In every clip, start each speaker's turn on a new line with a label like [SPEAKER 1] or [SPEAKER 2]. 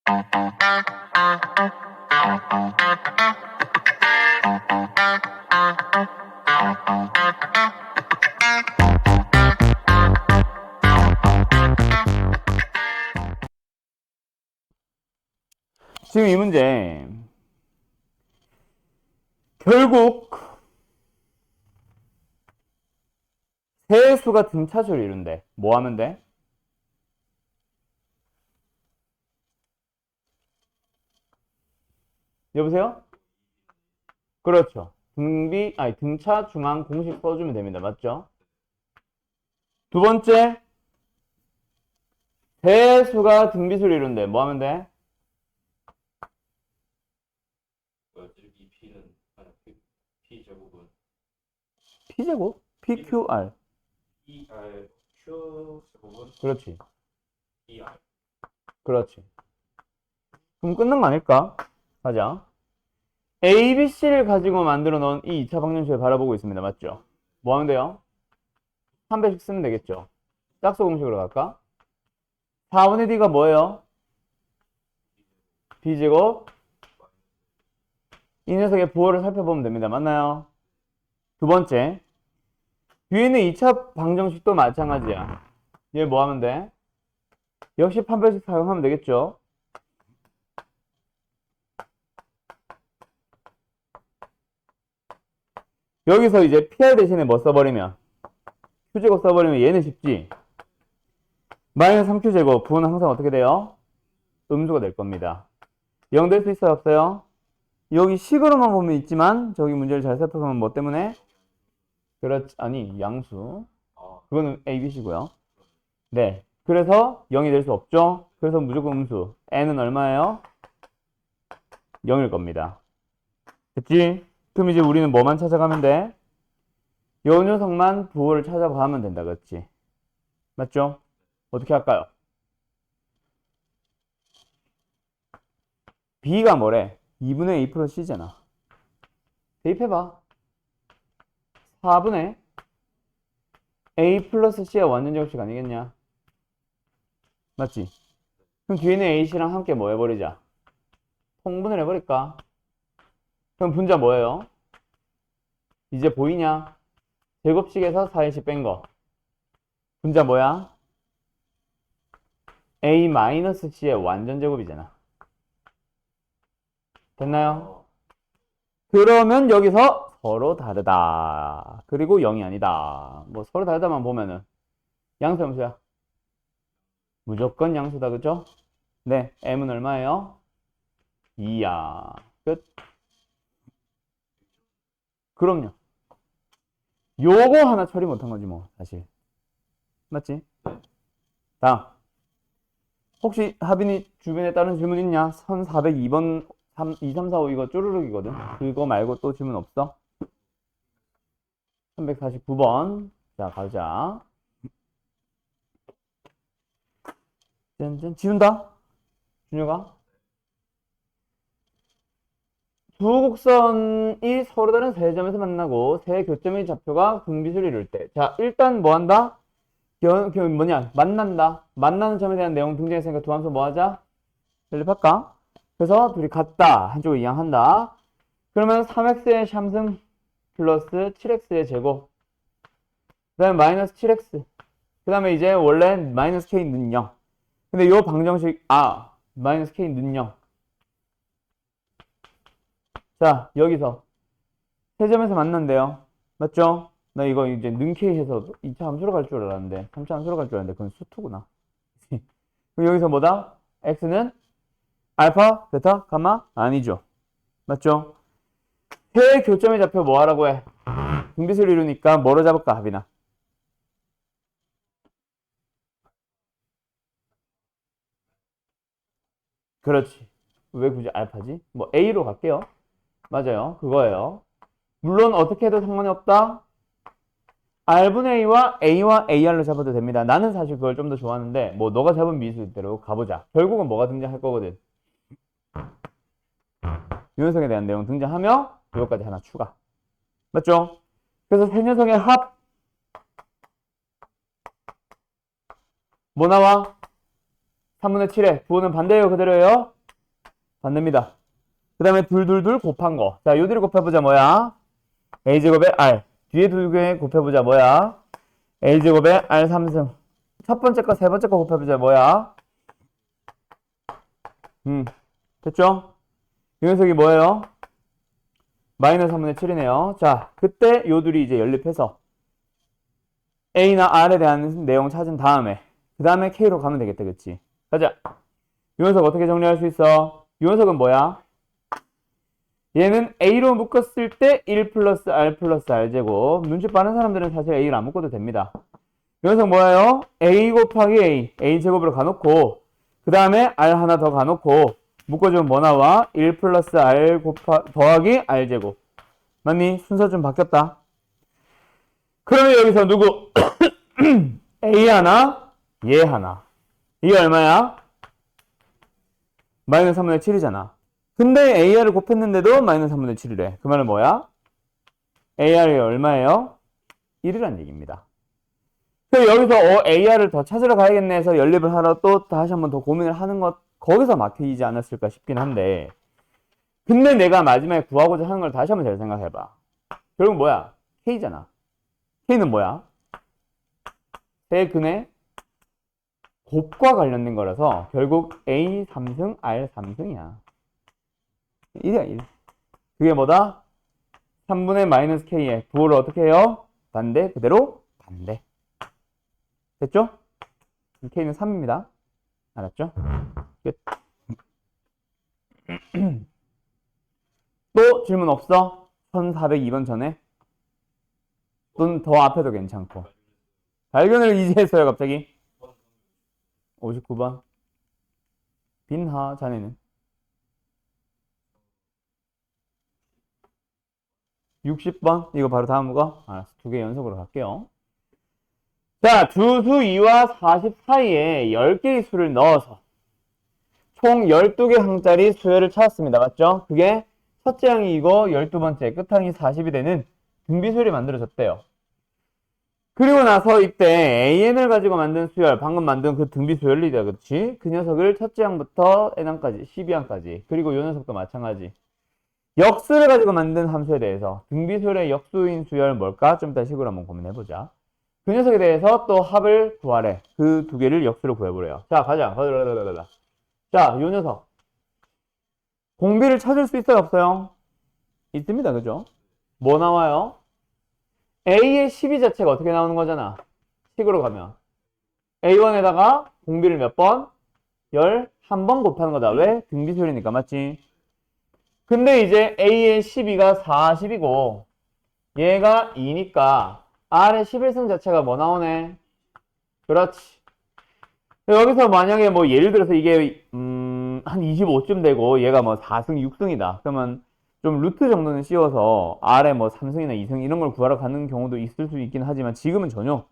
[SPEAKER 1] 지금 이 문제 결국 세수가 등차수를 이룬대. 뭐 하면 돼? 여보세요? 그렇죠. 등차 중앙 공식 써주면 됩니다. 맞죠? 두 번째, 세수가 등비수를 이룬대. 뭐 하면 돼?
[SPEAKER 2] 이 P는 P 제곱은
[SPEAKER 1] P제곱? PQR.
[SPEAKER 2] ER Q 제곱은
[SPEAKER 1] 그렇지.
[SPEAKER 2] ER.
[SPEAKER 1] 그렇지. 그럼 끝난 거 아닐까? 가자. A, B, C를 가지고 만들어 놓은 이 2차 방정식을 바라보고 있습니다. 맞죠? 뭐 하면 돼요? 한 배씩 쓰면 되겠죠. 짝수 공식으로 갈까? 4분의 D가 뭐예요? B제곱. 이 녀석의 부호를 살펴보면 됩니다. 맞나요? 두 번째. 뒤에 있는 2차 방정식도 마찬가지야. 얘 뭐 하면 돼? 역시 판별식 사용하면 되겠죠? 여기서 이제 PR 대신에 뭐 써버리면? Q제곱 써버리면 얘는 쉽지? 마이너스 3Q제곱 부호는 항상 어떻게 돼요? 음수가 될 겁니다. 0 될 수 있어요? 없어요? 여기 식으로만 보면 있지만 저기 문제를 잘 살펴보면 뭐 때문에? 그렇지, 아니 양수 그거는 A, B, C고요. 네, 그래서 0이 될 수 없죠. 그래서 무조건 음수. n은 얼마예요? 0일 겁니다. 됐지? 그럼 이제 우리는 뭐만 찾아가면 돼? 요 녀석만 부호를 찾아가면 된다. 그렇지? 맞죠? 어떻게 할까요? B가 뭐래? 2분의 A 플러스 C잖아. 대입해봐. 4분의 A 플러스 C의 완전 제곱식 아니겠냐? 맞지? 그럼 뒤에 있는 AC랑 함께 뭐 해버리자? 통분을 해버릴까? 그럼 분자 뭐예요? 이제 보이냐? 제곱식에서 4일씩 뺀 거. 분자 뭐야? A-C의 완전 제곱이잖아. 됐나요? 그러면 여기서 서로 다르다. 그리고 0이 아니다. 뭐 서로 다르다만 보면은 양수 함수야. 무조건 양수다. 그죠? 네. M은 얼마예요? 2야. 끝. 그럼요. 요거 하나 처리 못한 거지 뭐 사실. 맞지? 다음. 혹시 하빈이 주변에 다른 질문 있냐? 선 402번 2, 3, 4, 5 이거 쪼르륵이거든. 그거 말고 또 질문 없어? 349번. 자, 가자. 짠짠. 지운다? 준혁아? 두 곡선이 서로 다른 세 점에서 만나고 세 교점의 좌표가 등비수를 이룰 때. 자, 일단 뭐 한다? 만난다. 만나는 점에 대한 내용 등장했으니까 두 함수 뭐 하자? 연립할까? 그래서 둘이 같다. 한쪽을 이항한다. 그러면 3x의 샴승 플러스 7x의 제곱. 그 다음에 마이너스 7x. 그 다음에 이제 원래 마이너스 k는 0. 근데 요 방정식, 마이너스 k는 0. 자, 여기서 세 점에서 만난대요. 맞죠? 나 이거 이제 는 k 해서 2차 함수로 갈 줄 알았는데, 3차 함수로 갈 줄 알았는데, 그건 수투구나. 그럼 여기서 뭐다? x는 알파, 베타, 가마? 아니죠. 맞죠? 세 교점의 좌표 뭐 하라고 해? 등비수를 이루니까 뭐로 잡을까, 하빈아? 그렇지. 왜 굳이 알파지? 뭐 A로 갈게요. 맞아요. 그거예요. 물론 어떻게 해도 상관이 없다. R분의 A와 AR로 잡아도 됩니다. 나는 사실 그걸 좀 더 좋아하는데 뭐 너가 잡은 미수대로 가보자. 결국은 뭐가 등장할 거거든. 유연성에 대한 내용 등장하며 이것까지 하나 추가. 맞죠? 그래서 세 녀석의 합 뭐 나와? 3분의 7에 부호는 반대예요, 그대로예요? 반대입니다. 그 다음에 둘둘둘 곱한 거. 자, 요들이 곱해보자 뭐야? a제곱에 r. 뒤에 두 개 곱해보자 뭐야? a제곱에 r 3승. 첫 번째 거, 세 번째 거 곱해보자 뭐야? 됐죠? 이 녀석이 뭐예요? 마이너스 3분의 7이네요. 자, 그때 요 둘이 이제 연립해서 A나 R에 대한 내용 찾은 다음에 그 다음에 K로 가면 되겠다. 그치? 가자. 이 녀석 어떻게 정리할 수 있어? 이 녀석은 뭐야? 얘는 A로 묶었을 때 1 플러스 R 플러스 R제곱. 눈치 빠른 사람들은 사실 A를 안 묶어도 됩니다. 이 녀석 뭐예요? A 곱하기 A. A제곱으로 가놓고 그 다음에 R 하나 더 가놓고 묶어주면 뭐 나와? 1 플러스 R 더하기 R제곱. 맞니? 순서 좀 바뀌었다. 그러면 여기서 누구? A 하나, 얘 하나. 이게 얼마야? 마이너스 3분의 7이잖아. 근데 AR을 곱했는데도 마이너스 3분의 7이래. 그 말은 뭐야? AR이 얼마예요? 1이란 얘기입니다. 그래서 여기서 AR을 더 찾으러 가야겠네 해서 연립을 하러 또 다시 한번 더 고민을 하는 것, 거기서 막히지 않았을까 싶긴 한데, 근데 내가 마지막에 구하고자 하는 걸 다시 한번 잘 생각해봐. 결국 뭐야? K잖아. K는 뭐야? 세 근의 곱과 관련된 거라서 결국 A 3승, R 3승이야. 1이야, 1. 그게 뭐다? 3분의 마이너스 K에 부호를 어떻게 해요? 반대, 그대로 반대. 됐죠? K는 3입니다. 알았죠? 끝. 또 질문 없어? 1402번 전에? 또는 더 앞에도 괜찮고. 발견을 이제 했어요, 갑자기. 59번. 빈하, 자네는? 60번. 이거 바로 다음 거? 알았어. 두 개 연속으로 갈게요. 자, 두수 2와 40 사이에 10개의 수를 넣어서 총 12개 항짜리 수열을 찾았습니다. 맞죠? 그게 첫째 항이 이거 12번째 끝항이 40이 되는 등비수열이 만들어졌대요. 그리고 나서 이때 AN을 가지고 만든 수열, 방금 만든 그 등비수열이다. 그렇지? 그 녀석을 첫째 항부터 n항까지, 12항까지, 그리고 이 녀석도 마찬가지. 역수를 가지고 만든 함수에 대해서 등비수열의 역수인 수열 뭘까? 좀 이따 식으로 한번 고민해보자. 그 녀석에 대해서 또 합을 구하래. 그 두 개를 역수로 구해보래요. 자, 가자. 자, 요 녀석. 공비를 찾을 수 있어요, 없어요? 있습니다. 그죠? 뭐 나와요? A의 12 자체가 어떻게 나오는 거잖아. 식으로 가면. A1에다가 공비를 몇 번? 11번 곱하는 거다. 왜? 등비수열이니까, 맞지? 근데 이제 A의 12가 40이고, 얘가 2니까, R의 11승 자체가 뭐 나오네? 그렇지. 여기서 만약에 뭐 예를 들어서 이게 한 25쯤 되고 얘가 뭐 4승, 6승이다. 그러면 좀 루트 정도는 씌워서 R에 뭐 3승이나 2승 이런 걸 구하러 가는 경우도 있을 수 있긴 하지만 지금은 전혀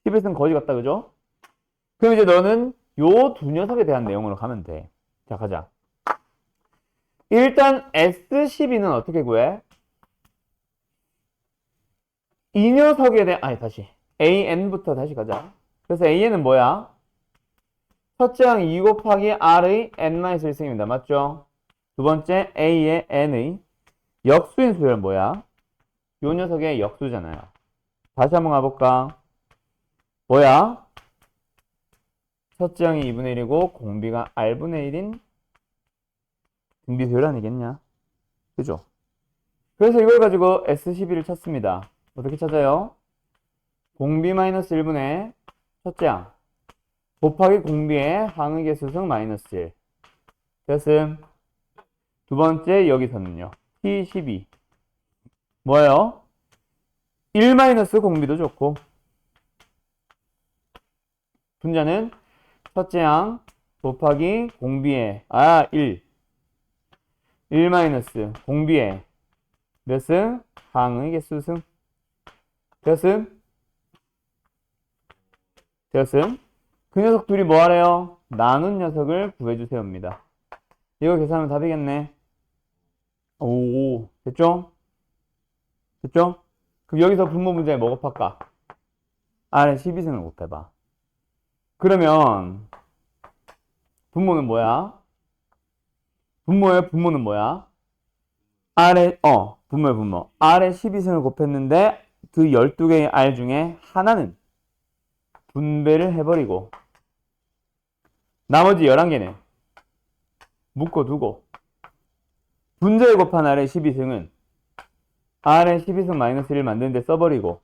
[SPEAKER 1] 11승 거지 같다. 그죠? 그럼 이제 너는 요 두 녀석에 대한 내용으로 가면 돼. 자, 가자. 일단 S12는 어떻게 구해? 이 녀석에 대한, 아니, 다시. AN부터 다시 가자. 그래서 AN은 뭐야? 첫째 항 2 곱하기 R의 n-1승입니다. 맞죠? 두 번째 A의 n의 역수인 수열 뭐야? 요 녀석의 역수잖아요. 다시 한번 가볼까? 뭐야? 첫째 항이 2분의 1이고 공비가 R분의 1인 등비수열 아니겠냐? 그죠? 그래서 이걸 가지고 S12를 찾습니다. 어떻게 찾아요? 공비 마이너스 1분의 첫째 항 곱하기 공비의 항의 개수승 마이너스 1 됐음. 두 번째 여기서는요. T12 뭐예요? 1 마이너스 공비도 좋고 분자는 첫째 항 곱하기 공비의 1 마이너스 공비의 몇 승? 항의 개수승 됐음? 됐음? 그 녀석 둘이 뭐 하래요? 나눈 녀석을 구해주세요입니다. 이거 계산하면 답이겠네. 오, 됐죠? 됐죠? 그럼 여기서 분모 문제에 뭐 곱할까? R에 12승을 곱해봐. 그러면 분모는 뭐야? 분모예요? 분모는 뭐야? 분모예요, 분모. R에 12승을 곱했는데 그 12개의 R 중에 하나는 분배를 해버리고 나머지 11개는 묶어두고 분자에 곱한 R의 12승은 R의 12승 마이너스 1을 만드는데 써버리고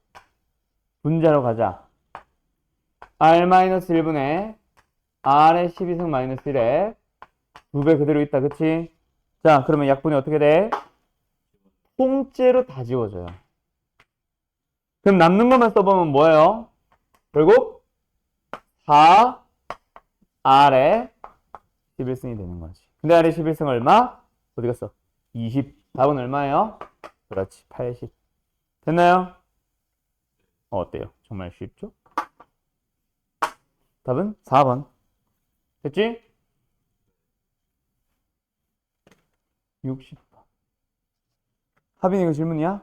[SPEAKER 1] 분자로 가자. R-1분의 R의 12승 마이너스 1에 2배 그대로 있다. 그치? 자, 그러면 약분이 어떻게 돼? 통째로 다 지워져요. 그럼 남는 것만 써보면 뭐예요? 결국 4R의 11승이 되는 거지. 근데 R의 11승 얼마? 어디 갔어? 20. 답은 얼마예요? 그렇지, 80. 됐나요? 어때요? 정말 쉽죠? 답은 4번. 됐지? 60번. 하빈이 이거 질문이야?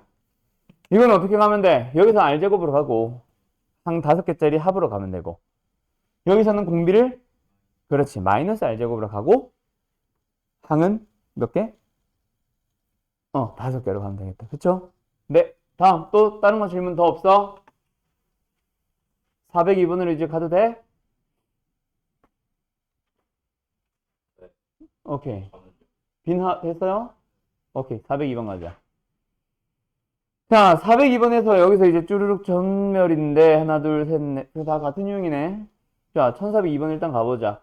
[SPEAKER 1] 이건 어떻게 가면 돼? 여기서 R제곱으로 가고 상 5개짜리 합으로 가면 되고 여기서는 공비를 그렇지 마이너스 R제곱으로 가고 항은 몇 개? 5개로 가면 되겠다. 그쵸? 네, 다음 또 다른 거 질문 더 없어? 402번으로 이제 가도 돼?
[SPEAKER 2] 네.
[SPEAKER 1] 오케이.
[SPEAKER 2] 저는
[SPEAKER 1] 빈하 됐어요? 오케이. 402번 가자. 자, 402번에서 여기서 이제 쭈루룩 전멸인데 하나, 둘, 셋, 넷. 다 같은 유형이네. 자, 1402번 일단 가보자.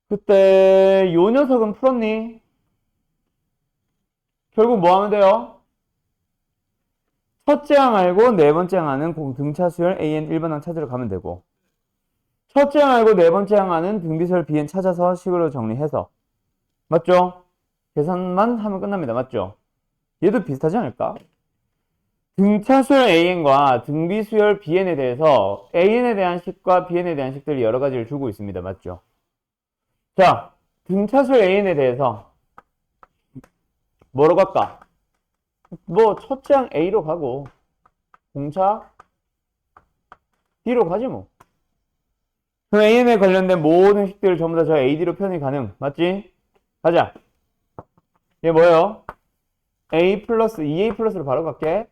[SPEAKER 1] 그때 요 녀석은 풀었니? 결국 뭐 하면 돼요? 첫째 항 알고 네 번째 항하는 등차수열 AN 1번항 찾으러 가면 되고 첫째 항 알고 네 번째 항하는 등비수열 BN 찾아서 식으로 정리해서 맞죠? 계산만 하면 끝납니다. 맞죠? 얘도 비슷하지 않을까? 등차수열 AN과 등비수열 BN에 대해서 AN에 대한 식과 BN에 대한 식들이 여러 가지를 주고 있습니다. 맞죠? 자, 등차수열 AN에 대해서 뭐로 갈까? 뭐 첫째 항 A로 가고 공차 D로 가지 뭐. 그럼 AN에 관련된 모든 식들을 전부 다 저 AD로 표현이 가능. 맞지? 가자. 얘 뭐예요? A 플러스 2A 플러스로 바로 갈게.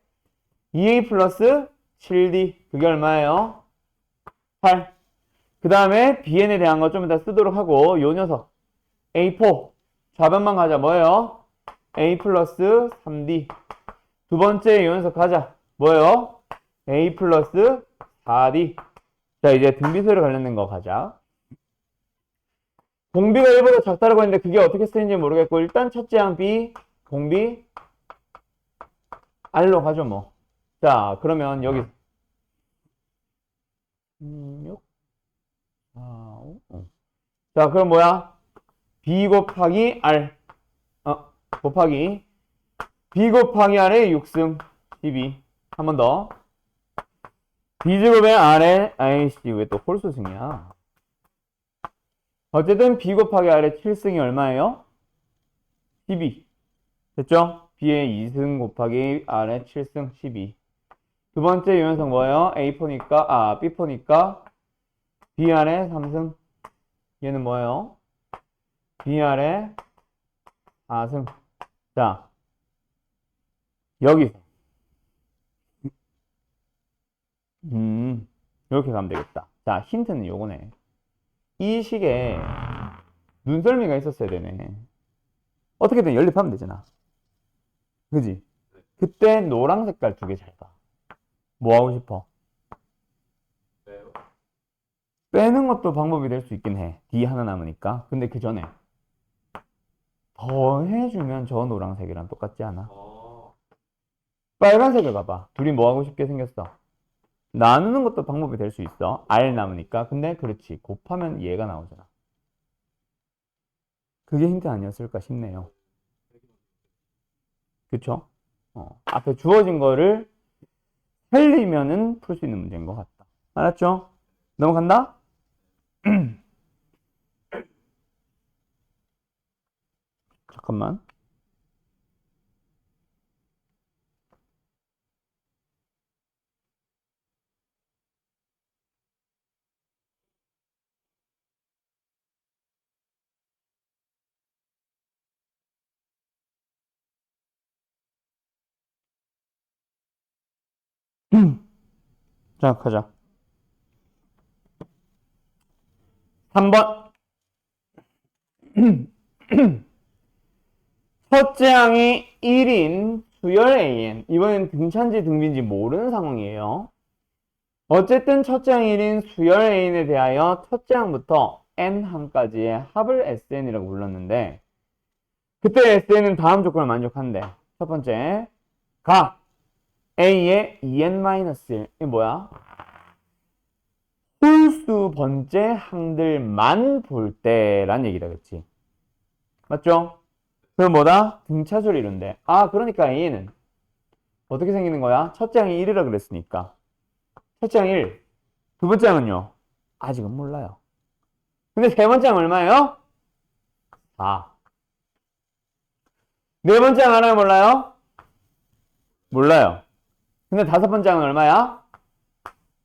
[SPEAKER 1] 2A 플러스 7D. 그게 얼마예요? 8. 그 다음에 BN에 대한 거 좀 이따 쓰도록 하고 요 녀석 A4. 좌변만 가자. 뭐예요? A 플러스 3D. 두 번째 요 녀석 가자. 뭐예요? A 플러스 4D. 자, 이제 등비수열에 관련된 거 가자. 공비가 일보다 작다라고 했는데 그게 어떻게 쓰이는지 모르겠고 일단 첫째 항 B 공비 R로 가죠 뭐. 자, 그러면 여기 6, 4, 5. 자, 그럼 뭐야? B 곱하기 R 곱하기 B 곱하기 R의 6승 12. 한 번 더. B제곱의 R의 아이씨 왜 또 홀수승이야? 어쨌든 B 곱하기 R의 7승이 얼마예요? 12. 됐죠? B의 2승 곱하기 R의 7승 12. 두 번째 유연성 뭐예요? B포니까 BR의 3승. 얘는 뭐예요? BR의 4승. 자, 여기서 이렇게 가면 되겠다. 자, 힌트는 요거네. 이 식에 눈썰미가 있었어야 되네. 어떻게든 연립하면 되잖아. 그지? 그때 노랑 색깔 두 개 잘 봐. 뭐 하고 싶어?
[SPEAKER 2] 왜요?
[SPEAKER 1] 빼는 것도 방법이 될 수 있긴 해. D 하나 남으니까. 근데 그 전에 더 해주면 저 노란색이랑 똑같지 않아? 빨간색을 봐봐. 둘이 뭐 하고 싶게 생겼어? 나누는 것도 방법이 될 수 있어. R 남으니까. 근데 그렇지. 곱하면 얘가 나오잖아. 그게 힌트 아니었을까 싶네요. 그쵸? 앞에 주어진 거를 살리면은 풀 수 있는 문제인 것 같다. 알았죠? 넘어간다? 잠깐만. 자, 가자. 3번. 첫째 항이 1인 수열 AN. 이번엔 등차인지 등비인지 모르는 상황이에요. 어쨌든 첫째 항 1인 수열 AN에 대하여 첫째 항부터 N항까지의 합을 SN이라고 불렀는데, 그때 SN은 다음 조건을 만족한대. 첫 번째, 각 A의 2N-1. 이게 뭐야? 홀수 번째 항들만 볼 때란 얘기다, 그치? 맞죠? 그럼 뭐다? 등차수를 이룬대. 아, 그러니까 A는 어떻게 생기는 거야? 첫째 항이 1이라 그랬으니까. 첫째 항 1. 두 번째 항은요? 아직은 몰라요. 근데 세 번째 항 얼마예요? 4. 네 번째 항 알아요? 몰라요? 몰라요. 근데 다섯 번째 항은 얼마야?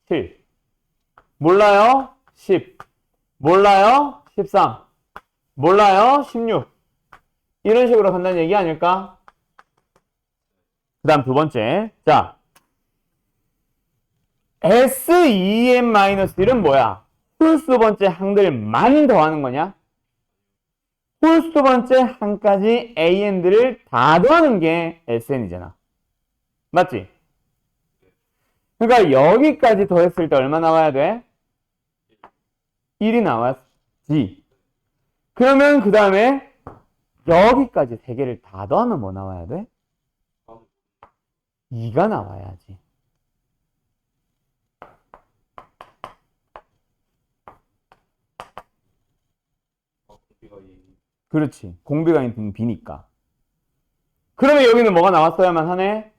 [SPEAKER 1] 7. 몰라요? 10. 몰라요? 13. 몰라요? 16. 이런 식으로 간다는 얘기 아닐까? 그 다음 두 번째. 자, SEM-1은 뭐야? 홀수 번째 항들만 더하는 거냐? 홀수 번째 항까지 AN들을 다 더하는 게 SN이잖아. 맞지? 그러니까 여기까지 더했을 때 얼마 나와야 돼? 1이 나왔지. 그러면 그 다음에 여기까지 세 개를 다 더하면 뭐 나와야 돼? 2가 나와야지. 그렇지. 공비가 있는 B니까. 그러면 여기는 뭐가 나왔어야만 하네?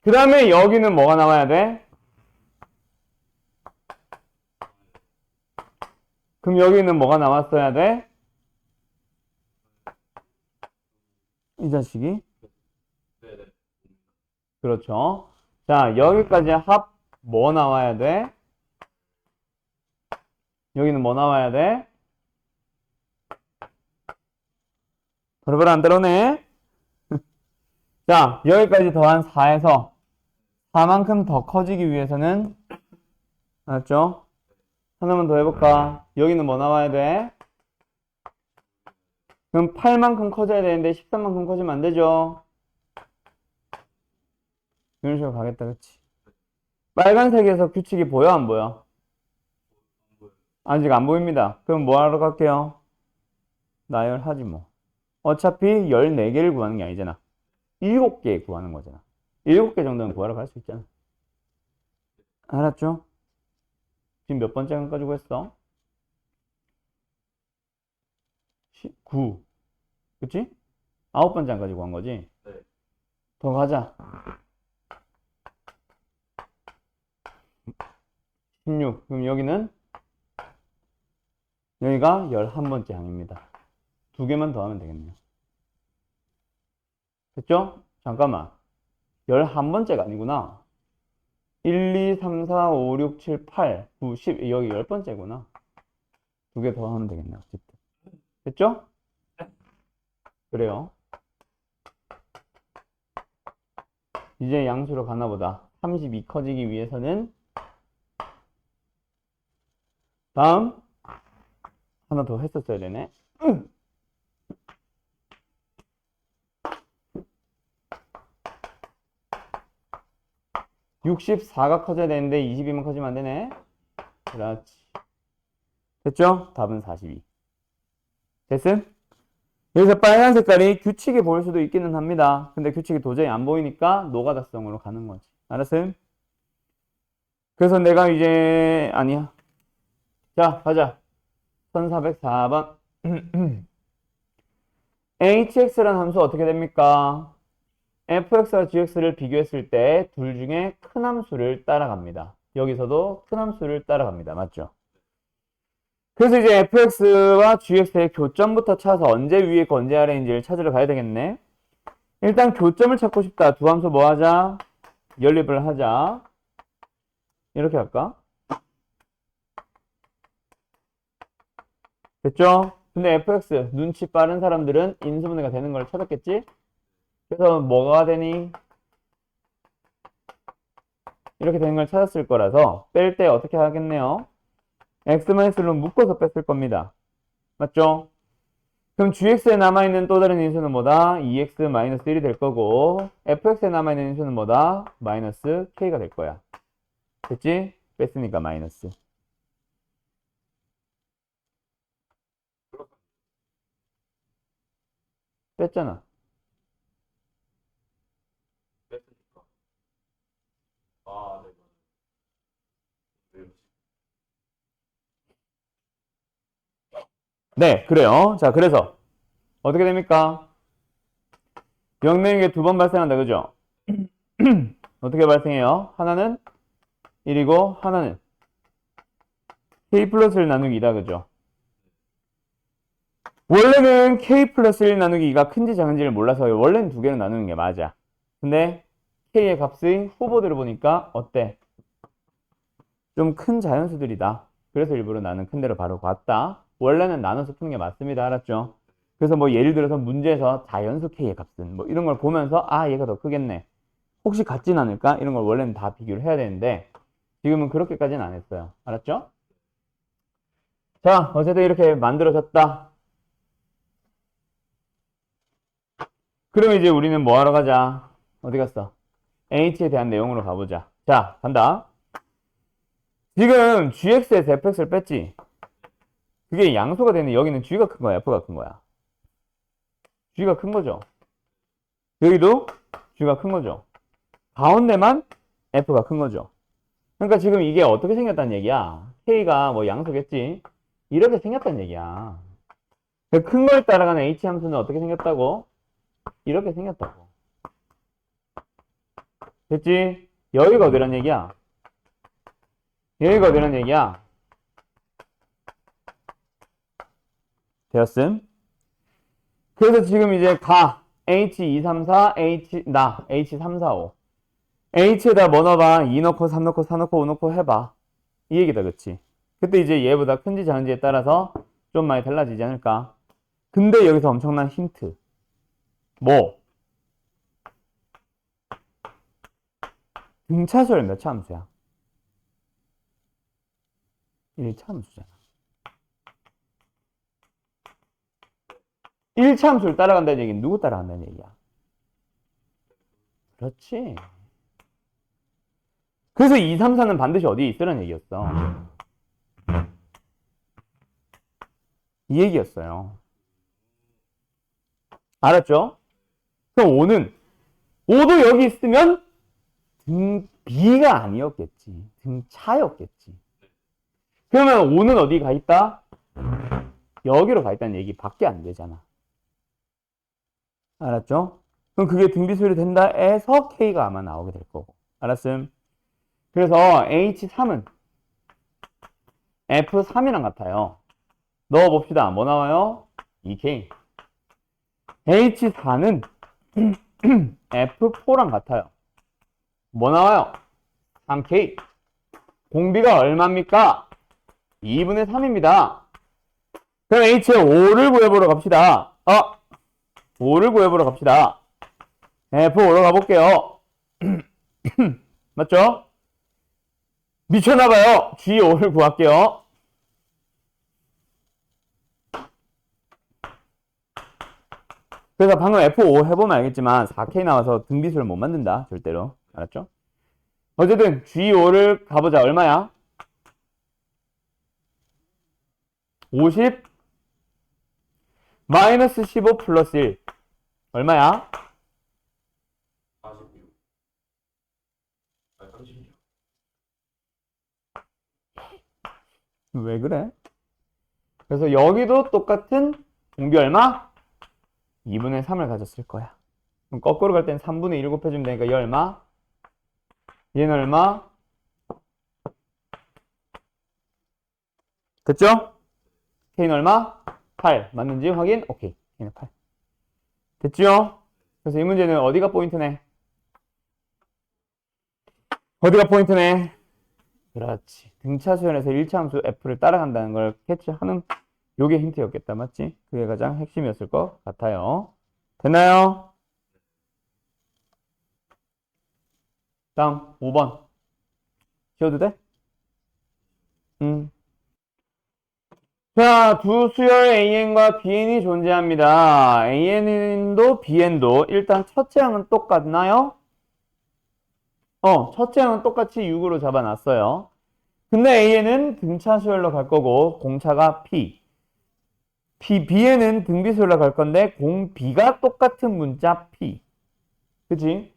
[SPEAKER 1] 그 다음에 여기는 뭐가 나와야 돼? 그럼 여기는 뭐가 나왔어야 돼? 이 자식이?
[SPEAKER 2] 네네.
[SPEAKER 1] 그렇죠. 자, 여기까지 합 뭐 나와야 돼? 여기는 뭐 나와야 돼? 버려버려 안 들어오네. 자, 여기까지 더한 4에서 4만큼 더 커지기 위해서는, 알았죠? 하나만 더 해볼까? 여기는 뭐 나와야 돼? 그럼 8만큼 커져야 되는데 13만큼 커지면 안 되죠? 이런 식으로 가겠다, 그치? 빨간색에서 규칙이 보여, 안 보여? 아직 안 보입니다. 그럼 뭐 하러 갈게요? 나열하지 뭐. 어차피 14개를 구하는 게 아니잖아. 7개 구하는 거잖아. 7개 정도는 구하러 갈 수 있잖아. 알았죠? 지금 몇 번째 한 가지고 했어? 9. 그치? 9번째 한 가지고 한 거지?
[SPEAKER 2] 네.
[SPEAKER 1] 더 가자. 16. 그럼 여기는? 여기가 11번째 항입니다. 두 개만 더 하면 되겠네요. 됐죠? 잠깐만. 11번째가 아니구나. 1, 2, 3, 4, 5, 6, 7, 8, 9, 10. 여기 10번째구나. 두 개 더 하면 되겠네. 어쨌든. 됐죠? 그래요. 이제 양수로 가나 보다. 32 커지기 위해서는 다음 하나 더 했었어야 되네. 64가 커져야 되는데 22만 커지면 안 되네. 그렇지. 됐죠? 답은 42. 됐음? 여기서 빨간 색깔이 규칙이 보일 수도 있기는 합니다. 근데 규칙이 도저히 안 보이니까 노가다성으로 가는 거지. 알았음? 그래서 내가 이제 아니야. 자, 가자. 1404번. hx라는 함수 어떻게 됩니까? fx와 gx를 비교했을 때 둘 중에 큰 함수를 따라갑니다. 여기서도 큰 함수를 따라갑니다. 맞죠? 그래서 이제 fx와 gx의 교점부터 찾아서 언제 위에 있고 언제 아래인지를 찾으러 가야 되겠네. 일단 교점을 찾고 싶다. 두 함수 뭐 하자? 연립을 하자. 이렇게 할까? 됐죠? 근데 fx 눈치 빠른 사람들은 인수분해가 되는 걸 찾았겠지? 그래서 뭐가 되니? 이렇게 되는 걸 찾았을 거라서 뺄 때 어떻게 하겠네요? x-1로 묶어서 뺐을 겁니다. 맞죠? 그럼 gx에 남아있는 또 다른 인수는 뭐다? 2x-1이 될 거고 fx에 남아있는 인수는 뭐다? 마이너스 k가 될 거야. 됐지? 뺐으니까 마이너스. 뺐잖아.
[SPEAKER 2] 뺐으니까. 아, 네. 네.
[SPEAKER 1] 네, 그래요. 자, 그래서 어떻게 됩니까? 영맹이 두 번 발생한다, 그죠? 어떻게 발생해요? 하나는 1이고 하나는 k 플러스 1 나누기 2다, 그죠? 원래는 k 플러스 1 나누기 2가 큰지 작은지를 몰라서 원래는 두 개로 나누는 게 맞아. 근데 k의 값의 후보들을 보니까 어때? 좀 큰 자연수들이다. 그래서 일부러 나는 큰 데로 바로 갔다. 원래는 나눠서 푸는 게 맞습니다. 알았죠? 그래서 뭐 예를 들어서 문제에서 자연수 k의 값은 뭐 이런 걸 보면서 아 얘가 더 크겠네. 혹시 같진 않을까? 이런 걸 원래는 다 비교를 해야 되는데 지금은 그렇게까지는 안 했어요. 알았죠? 자, 어쨌든 이렇게 만들어졌다. 그럼 이제 우리는 뭐 하러 가자? 어디 갔어? h에 대한 내용으로 가보자. 자, 간다. 지금 gx에서 fx를 뺐지? 그게 양수가 되는 여기는 g가 큰 거야, f가 큰 거야? g가 큰 거죠. 여기도 g가 큰 거죠. 가운데만 f가 큰 거죠. 그러니까 지금 이게 어떻게 생겼다는 얘기야? k가 뭐 양수겠지? 이렇게 생겼다는 얘기야. 큰 걸 따라가는 h 함수는 어떻게 생겼다고? 이렇게 생겼다고. 됐지? 여기가 어디란 얘기야? 여기가 어디란 얘기야? 되었음? 그래서 지금 이제 가 H234, H345 H에다 뭐 넣어봐? 2 넣고 3 넣고 4 넣고 5 넣고 해봐. 이 얘기다, 그치? 그때 이제 얘보다 큰지 작은지에 따라서 좀 많이 달라지지 않을까? 근데 여기서 엄청난 힌트. 뭐? 등차수열 몇 차 함수야? 1차 함수잖아. 1차 함수를 따라간다는 얘기는 누구 따라간다는 얘기야? 그렇지. 그래서 2, 3, 4는 반드시 어디에 있으라는 얘기였어. 이 얘기였어요. 알았죠? 그럼 5는 5도 여기 있으면 등 B가 아니었겠지. 등 차였겠지. 그러면 5는 어디 가 있다? 여기로 가 있다는 얘기밖에 안 되잖아. 알았죠? 그럼 그게 등비수열이 된다 해서 K가 아마 나오게 될 거고. 알았음? 그래서 H3은 F3이랑 같아요. 넣어봅시다. 뭐 나와요? 2K. H4는 F4랑 같아요. 뭐 나와요? 3K. 공비가 얼마입니까? 2분의 3입니다. 그럼 H의 5를 구해보러 갑시다. 5를 구해보러 갑시다. F5로 가볼게요. 맞죠? 미쳤나봐요. G5를 구할게요. 그래서 방금 F5 해보면 알겠지만 4K 나와서 등비수를 못 만든다. 절대로. 알았죠? 어쨌든 G5를 가보자. 얼마야? 50 마이너스 15 플러스 1 얼마야?
[SPEAKER 2] 46. 아, 36.
[SPEAKER 1] 왜 그래? 그래서 여기도 똑같은 공비 얼마? 2분의 3을 가졌을 거야. 그럼 거꾸로 갈 땐 3분의 1 곱해주면 되니까 얘 얼마? 얘는 얼마? 됐죠? K는 얼마? 8 맞는지 확인? 오케이. K는 8 됐죠? 그래서 이 문제는 어디가 포인트네? 어디가 포인트네? 그렇지. 등차 수열에서 1차 함수 F를 따라간다는 걸 캐치하는 요게 힌트였겠다. 맞지? 그게 가장 핵심이었을 것 같아요. 됐나요? 다음 5번. 지워도 돼? 자, 두 수열 AN과 BN이 존재합니다. AN도 BN도 일단 첫째 항은 똑같나요? 첫째 항은 똑같이 6으로 잡아놨어요. 근데 AN은 등차 수열로 갈 거고 공차가 P. BN은 등비 수열로 갈 건데 공 B가 똑같은 문자 P. 그치?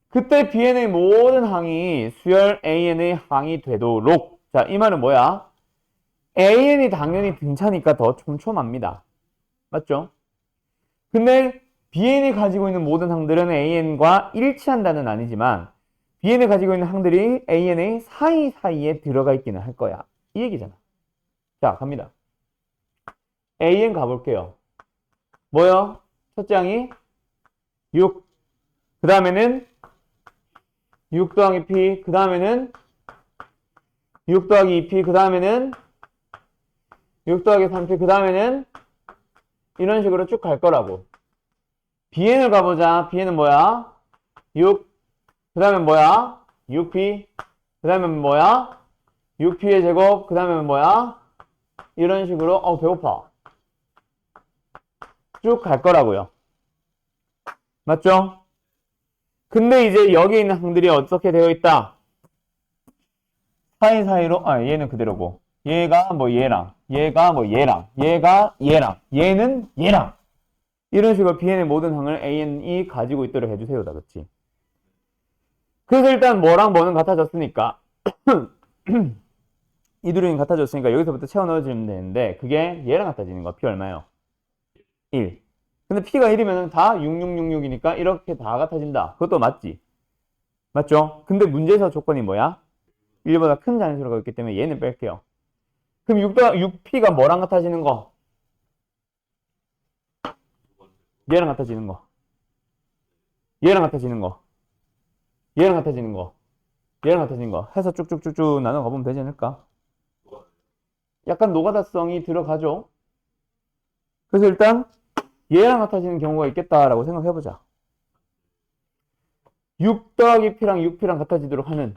[SPEAKER 1] 그때 BN의 모든 항이 수열 AN의 항이 되도록. 자, 이 말은 뭐야? AN이 당연히 등차니까 더 촘촘합니다. 맞죠? 근데 BN이 가지고 있는 모든 항들은 AN과 일치한다는 아니지만 BN이 가지고 있는 항들이 AN의 사이사이에 들어가 있기는 할 거야. 이 얘기잖아. 자, 갑니다. AN 가볼게요. 뭐요? 첫째 항이 6. 그 다음에는 6 더하기 P. 그 다음에는 6 더하기 2P. 그 다음에는 6 더하기 3P. 그 다음에는 이런 식으로 쭉 갈 거라고. BN을 가보자. BN은 뭐야? 6. 그 다음엔 뭐야? 6P. 그 다음엔 뭐야? 6P의 제곱. 그 다음엔 뭐야? 이런 식으로 배고파. 쭉 갈 거라고요. 맞죠? 근데 이제 여기 있는 항들이 어떻게 되어 있다? 사이사이로, 얘는 그대로고. 얘가 뭐 얘랑, 얘가 뭐 얘랑, 얘가 얘랑, 얘는 얘랑. 이런 식으로 BN의 모든 항을 AN이 가지고 있도록 해주세요. 다 그치? 그래서 일단 뭐랑 뭐는 같아졌으니까 이 둘은 같아졌으니까 여기서부터 채워 넣어주면 되는데 그게 얘랑 같아지는 거. P 얼마요? 1. 근데 P가 1이면 다 6666이니까 이렇게 다 같아진다. 그것도 맞지? 맞죠? 근데 문제에서 조건이 뭐야? 1보다 큰 자연수가 있기 때문에 얘는 뺄게요. 그럼 6P가 뭐랑 같아지는 거? 얘랑 같아지는 거. 얘랑 같아지는 거. 얘랑 같아지는 거. 얘랑 같아지는 거. 해서 쭉쭉쭉쭉 나눠 가보면 되지 않을까? 약간 노가다성이 들어가죠? 그래서 일단 얘랑 같아지는 경우가 있겠다라고 생각해보자. 6 더하기 P랑 6P랑 같아지도록 하는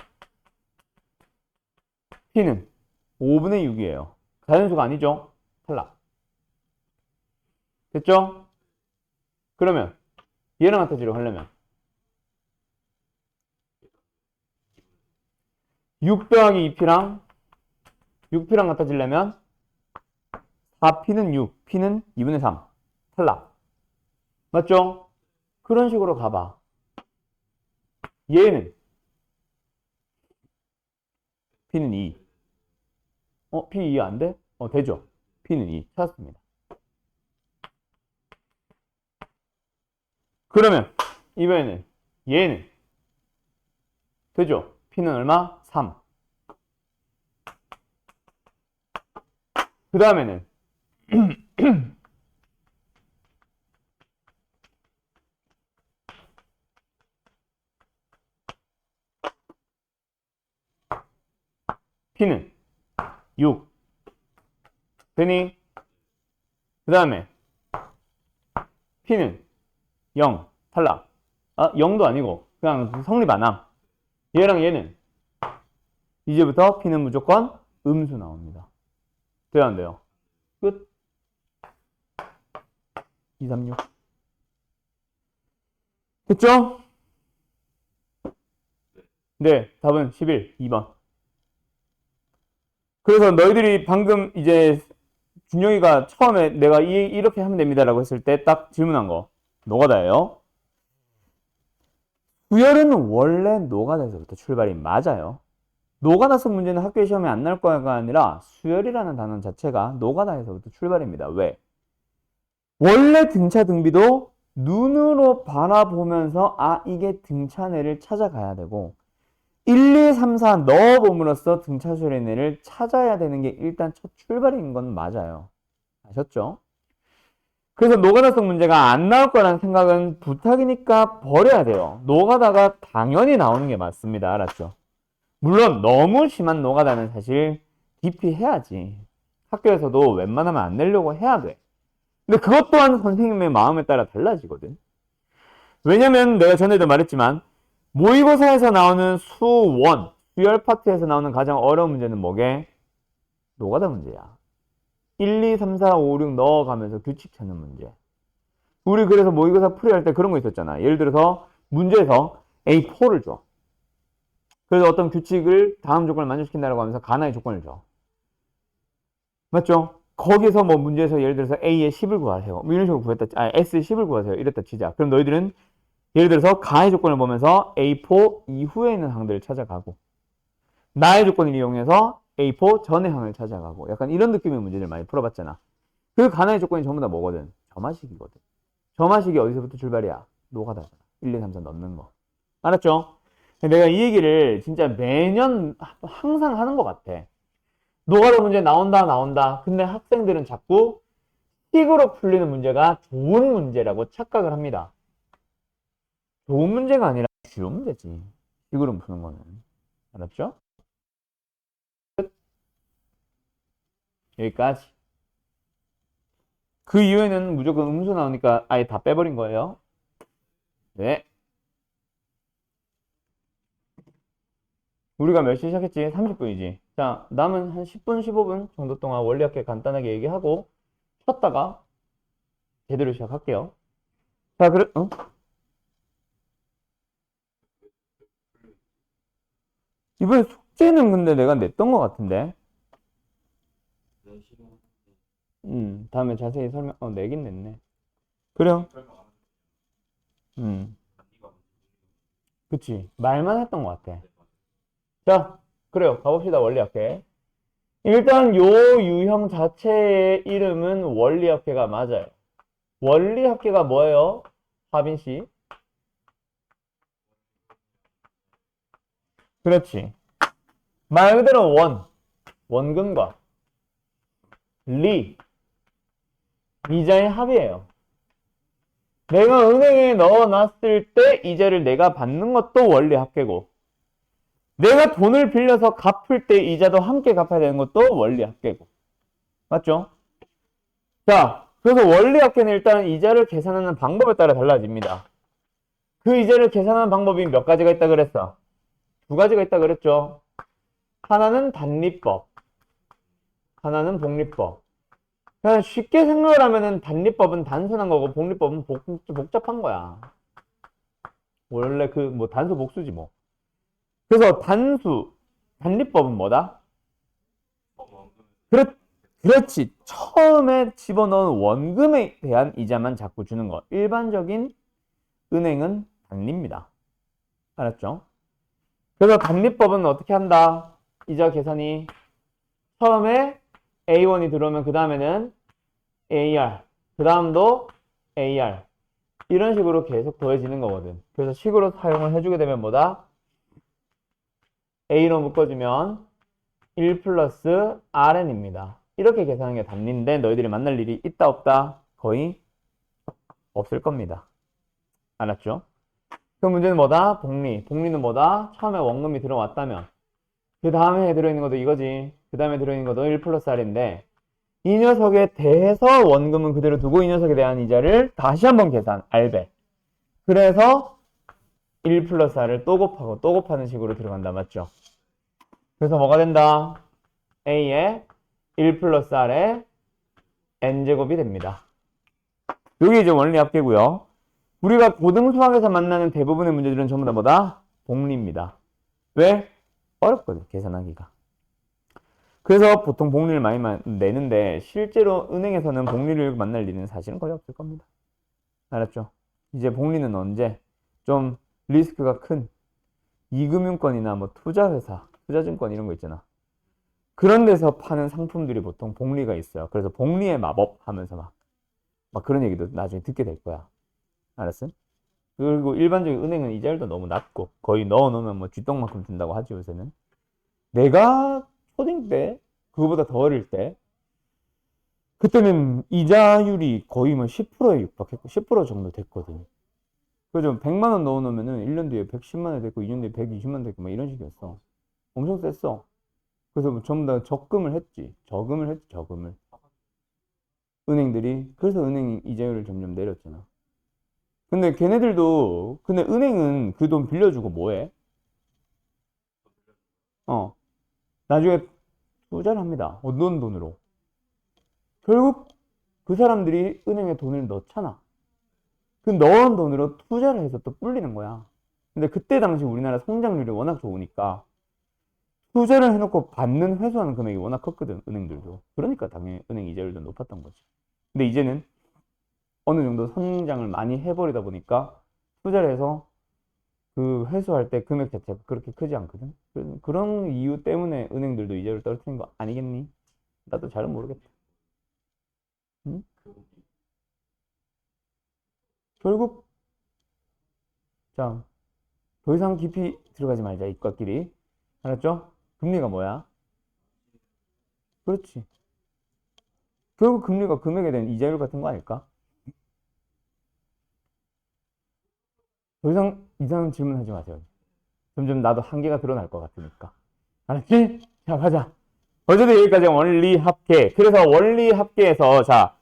[SPEAKER 1] P는 5분의 6이에요. 자연수가 아니죠? 탈락. 됐죠? 그러면 얘랑 같아지도록 하려면 6 더하기 2P랑 6P랑 같아지려면 4P는 6, P는 2분의 3. 탈락. 맞죠? 그런 식으로 가봐. 얘는 P는 2. P 2 안 돼? 되죠? P는 2. 찾았습니다. 그러면 이번에는 얘는 되죠? P는 얼마? 3. 그 다음에는 P는 6. 되니? 그 다음에 P는 0. 탈락. 0도 아니고 그냥 성립 안 함. 얘랑 얘는 이제부터 P는 무조건 음수 나옵니다. 돼요, 안 돼요? 끝. 2, 3, 6. 됐죠? 네, 답은 11, 2번. 그래서 너희들이 방금 이제 준영이가 처음에 내가 이렇게 하면 됩니다라고 했을 때 딱 질문한 거. 노가다예요. 수열은 원래 노가다에서부터 출발이 맞아요. 노가다성 문제는 학교 시험에 안 나올 거가 아니라 수열이라는 단어 자체가 노가다에서부터 출발입니다. 왜? 원래 등차 등비도 눈으로 바라보면서 이게 등차례를 찾아가야 되고 1, 2, 3, 4 넣어봄으로써 등차 수열의 찾아야 되는 게 일단 첫 출발인 건 맞아요. 아셨죠? 그래서 노가다성 문제가 안 나올 거라는 생각은 부탁이니까 버려야 돼요. 노가다가 당연히 나오는 게 맞습니다. 알았죠? 물론 너무 심한 노가다는 사실 기피해야지. 학교에서도 웬만하면 안 내려고 해야 돼. 근데 그것 또한 선생님의 마음에 따라 달라지거든. 왜냐면 내가 전에도 말했지만 모의고사에서 나오는 수원, 수열 파트에서 나오는 가장 어려운 문제는 뭐게? 노가다 문제야. 1, 2, 3, 4, 5, 6 넣어가면서 규칙 찾는 문제. 우리 그래서 모의고사 풀이할 때 그런 거 있었잖아. 예를 들어서 문제에서 A4를 줘. 그래서 어떤 규칙을 다음 조건을 만족시킨다고 하면서 가나의 조건을 줘. 맞죠? 거기서 뭐 문제에서 예를 들어서 A에 10을 구하세요. 뭐 이런 식으로 구했다. S에 10을 구하세요. 이랬다 치자. 그럼 너희들은 예를 들어서 가의 조건을 보면서 A4 이후에 있는 항들을 찾아가고 나의 조건을 이용해서 A4 전의 항을 찾아가고 약간 이런 느낌의 문제를 많이 풀어봤잖아. 그 가나의 조건이 전부 다 뭐거든? 점화식이거든. 점화식이 어디서부터 출발이야? 노가다잖아. 1, 2, 3, 4 넣는 거. 알았죠? 내가 이 얘기를 진짜 매년 항상 하는 것 같아. 노가다 문제 나온다. 근데 학생들은 자꾸 식으로 풀리는 문제가 좋은 문제라고 착각을 합니다. 좋은 문제가 아니라 쉬운 문제지. 식으로 푸는 거는. 알았죠? 여기까지. 그 이후에는 무조건 음수 나오니까 아예 다 빼버린 거예요. 네. 우리가 몇 시 시작했지? 30분이지. 자, 남은 한 10분, 15분 정도 동안 원리학계 간단하게 얘기하고 쉬었다가 제대로 시작할게요. 자, 그래, 이번에 숙제는 근데 내가 냈던 것 같은데.
[SPEAKER 2] 네 시간
[SPEAKER 1] 다음에 자세히 내긴 냈네. 그래요?
[SPEAKER 2] 설명 안
[SPEAKER 1] 음,
[SPEAKER 2] 하니까
[SPEAKER 1] 그치. 말만 했던 것 같아. 자, 그래요. 가봅시다, 원리학계. 일단 요 유형 자체의 이름은 원리학계가 맞아요. 원리학계가 뭐예요? 하빈 씨? 그렇지. 말 그대로 원금과 리, 이자의 합이에요. 내가 은행에 넣어놨을 때 이자를 내가 받는 것도 원리학계고 내가 돈을 빌려서 갚을 때 이자도 함께 갚아야 되는 것도 원리학계고 맞죠? 자, 그래서 원리학계는 일단 이자를 계산하는 방법에 따라 달라집니다. 그 이자를 계산하는 방법이 몇 가지가 있다 그랬어? 두 가지가 있다 그랬죠? 하나는 단리법, 하나는 복리법. 그냥 쉽게 생각을 하면은 단리법은 단순한 거고 복리법은 복잡한 거야. 원래 그 뭐 단수 복수지 뭐. 그래서 단리법은 뭐다? 그렇지. 처음에 집어넣은 원금에 대한 이자만 자꾸 주는 거. 일반적인 은행은 단리입니다. 알았죠? 그래서 단리법은 어떻게 한다? 이자 계산이 처음에 A1이 들어오면 그 다음에는 AR, 그 다음도 AR 이런 식으로 계속 더해지는 거거든. 그래서 식으로 사용을 해주게 되면 뭐다? A로 묶어주면 1 플러스 RN입니다. 이렇게 계산하는 게 단리인데 너희들이 만날 일이 있다 없다? 거의 없을 겁니다. 알았죠? 그 문제는 뭐다? 복리. 복리는 뭐다? 처음에 원금이 들어왔다면 그 다음에 들어있는 것도 이거지. 그 다음에 들어있는 것도 1 플러스 R인데 이 녀석에 대해서 원금은 그대로 두고 이 녀석에 대한 이자를 다시 한번 계산, R배. 그래서 1 플러스 R을 또 곱하고 또 곱하는 식으로 들어간다. 맞죠? 그래서 뭐가 된다? A에 1 플러스 R에 N제곱이 됩니다. 여기 이제 원리 합계고요. 우리가 고등수학에서 만나는 대부분의 문제들은 전부 다 뭐다? 복리입니다. 왜? 어렵거든, 계산하기가. 그래서 보통 복리를 많이 내는데 실제로 은행에서는 복리를 만날 일은 사실은 거의 없을 겁니다. 알았죠? 이제 복리는 언제? 좀 리스크가 큰 이금융권이나 뭐 투자회사, 투자증권 이런 거 있잖아. 그런 데서 파는 상품들이 보통 복리가 있어요. 그래서 복리의 마법 하면서 막 그런 얘기도 나중에 듣게 될 거야. 알았어? 그리고 일반적인 은행은 이자율도 너무 낮고 거의 넣어놓으면 뭐 쥐똥만큼 준다고 하지 요새는. 내가 초딩 때 그거보다 더 어릴 때 그때는 이자율이 거의 뭐 10%에 육박했고 10% 정도 됐거든. 그래서 100만 원 넣어놓으면은 1년 뒤에 110만 원 됐고 2년 뒤에 120만 원 됐고 막 이런 식이었어. 엄청 셌어. 그래서 뭐 전부 다 적금을 했지. 저금을. 은행들이. 그래서 은행 이자율을 점점 내렸잖아. 근데 걔네들도, 근데 은행은 그 돈 빌려주고 뭐해? 나중에 투자를 합니다. 어떤 돈으로? 결국 그 사람들이 은행에 돈을 넣잖아. 그 넣은 돈으로 투자를 해서 또 불리는 거야. 근데 그때 당시 우리나라 성장률이 워낙 좋으니까 투자를 해놓고 받는 회수하는 금액이 워낙 컸거든, 은행들도. 그러니까 당연히 은행 이자율도 높았던 거지. 근데 이제는 어느 정도 성장을 많이 해버리다 보니까 투자를 해서 그 회수할 때 금액 자체가 그렇게 크지 않거든. 그런 이유 때문에 은행들도 이자율을 떨어뜨린 거 아니겠니? 나도 잘은 모르겠다. 응? 결국 자, 더 이상 깊이 들어가지 말자, 이과끼리. 알았죠? 금리가 뭐야? 그렇지. 결국 금리가 금액에 대한 이자율 같은 거 아닐까? 더 이상 이상한 질문하지 마세요. 점점 나도 한계가 드러날 것 같으니까. 알았지? 자, 가자. 어제도 여기까지 원리 합계. 그래서 원리 합계에서, 자,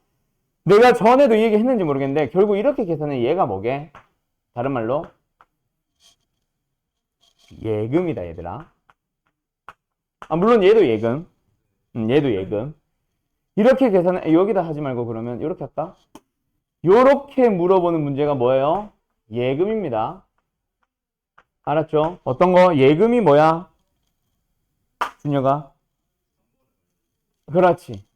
[SPEAKER 1] 내가 전에도 이 얘기 했는지 모르겠는데, 결국 이렇게 계산해. 얘가 뭐게? 다른 말로? 예금이다, 얘들아. 물론 얘도 예금. 얘도 예금. 이렇게 계산해. 여기다 하지 말고 그러면 이렇게 할까? 요렇게 물어보는 문제가 뭐예요? 예금입니다. 알았죠? 어떤 거? 예금이 뭐야? 준혁아? 그렇지.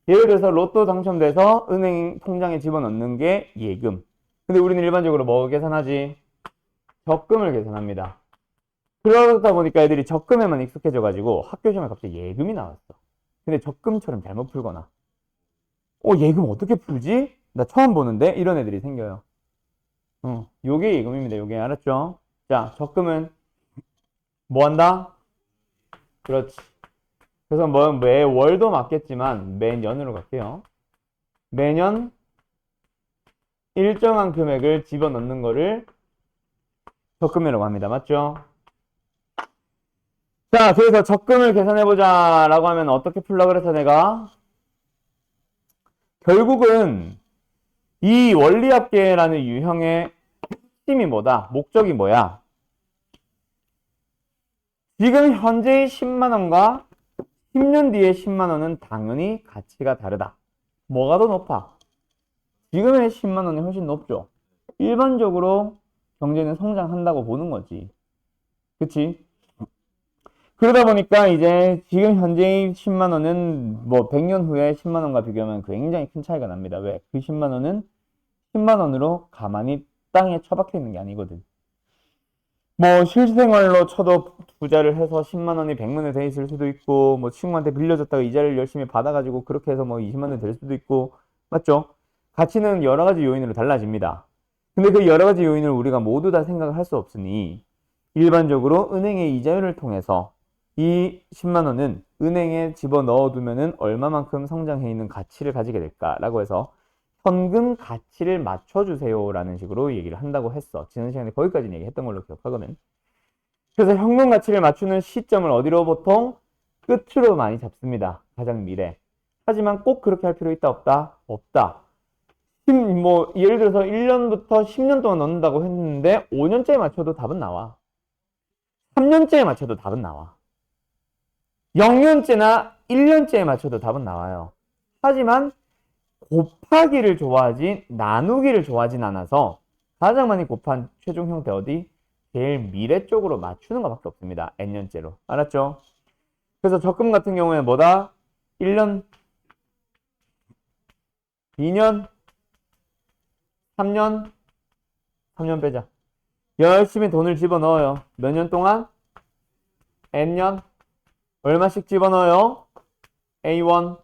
[SPEAKER 1] 예를 들어서 로또 당첨돼서 은행 통장에 집어넣는 게 예금. 근데 우리는 일반적으로 뭐 계산하지? 적금을 계산합니다. 그러다 보니까 애들이 적금에만 익숙해져가지고 학교 시험에 갑자기 예금이 나왔어. 근데 적금처럼 잘못 풀거나 예금 어떻게 풀지? 나 처음 보는데? 이런 애들이 생겨요. 요게 예금입니다. 요게 알았죠? 자, 적금은 뭐 한다? 그렇지. 그래서 뭐 매월도 맞겠지만 매년으로 갈게요. 매년 일정한 금액을 집어넣는 거를 적금이라고 합니다. 맞죠? 자, 그래서 적금을 계산해보자 라고 하면 어떻게 풀라 그래서 내가 결국은 이 원리합계라는 유형의 핵심이 뭐다? 목적이 뭐야? 지금 현재의 10만원과 10년 뒤의 10만원은 당연히 가치가 다르다. 뭐가 더 높아? 지금의 10만원이 훨씬 높죠. 일반적으로 경제는 성장한다고 보는 거지. 그치? 그러다 보니까 이제 지금 현재의 10만원은 뭐 100년 후에 10만원과 비교하면 굉장히 큰 차이가 납니다. 왜? 그 10만원은 10만원으로 가만히 땅에 처박혀 있는 게 아니거든. 뭐 실생활로 쳐도 투자를 해서 10만원이 100만원이 돼 있을 수도 있고, 뭐 친구한테 빌려줬다가 이자를 열심히 받아가지고 그렇게 해서 뭐 20만원 될 수도 있고, 맞죠? 가치는 여러 가지 요인으로 달라집니다. 근데 그 여러 가지 요인을 우리가 모두 다 생각을 할 수 없으니 일반적으로 은행의 이자율을 통해서 이 10만원은 은행에 집어넣어 두면은 얼마만큼 성장해 있는 가치를 가지게 될까라고 해서 현금 가치를 맞춰주세요 라는 식으로 얘기를 한다고 했어. 지난 시간에 거기까지 얘기했던 걸로 기억하거든. 그래서 현금 가치를 맞추는 시점을 어디로 보통 끝으로 많이 잡습니다. 가장 미래. 하지만 꼭 그렇게 할 필요 있다 없다? 없다. 뭐 예를 들어서 1년부터 10년 동안 넣는다고 했는데 5년째에 맞춰도 답은 나와. 3년째에 맞춰도 답은 나와. 0년째나 1년째에 맞춰도 답은 나와요. 하지만 곱하기를 좋아하지 나누기를 좋아하진 않아서 가장 많이 곱한 최종 형태 어디? 제일 미래 쪽으로 맞추는 것밖에 없습니다. n년째로. 알았죠? 그래서 적금 같은 경우에 뭐다? 1년, 2년, 3년, 3년 빼자. 열심히 돈을 집어넣어요. 몇 년 동안? n년. 얼마씩 집어넣어요? A1,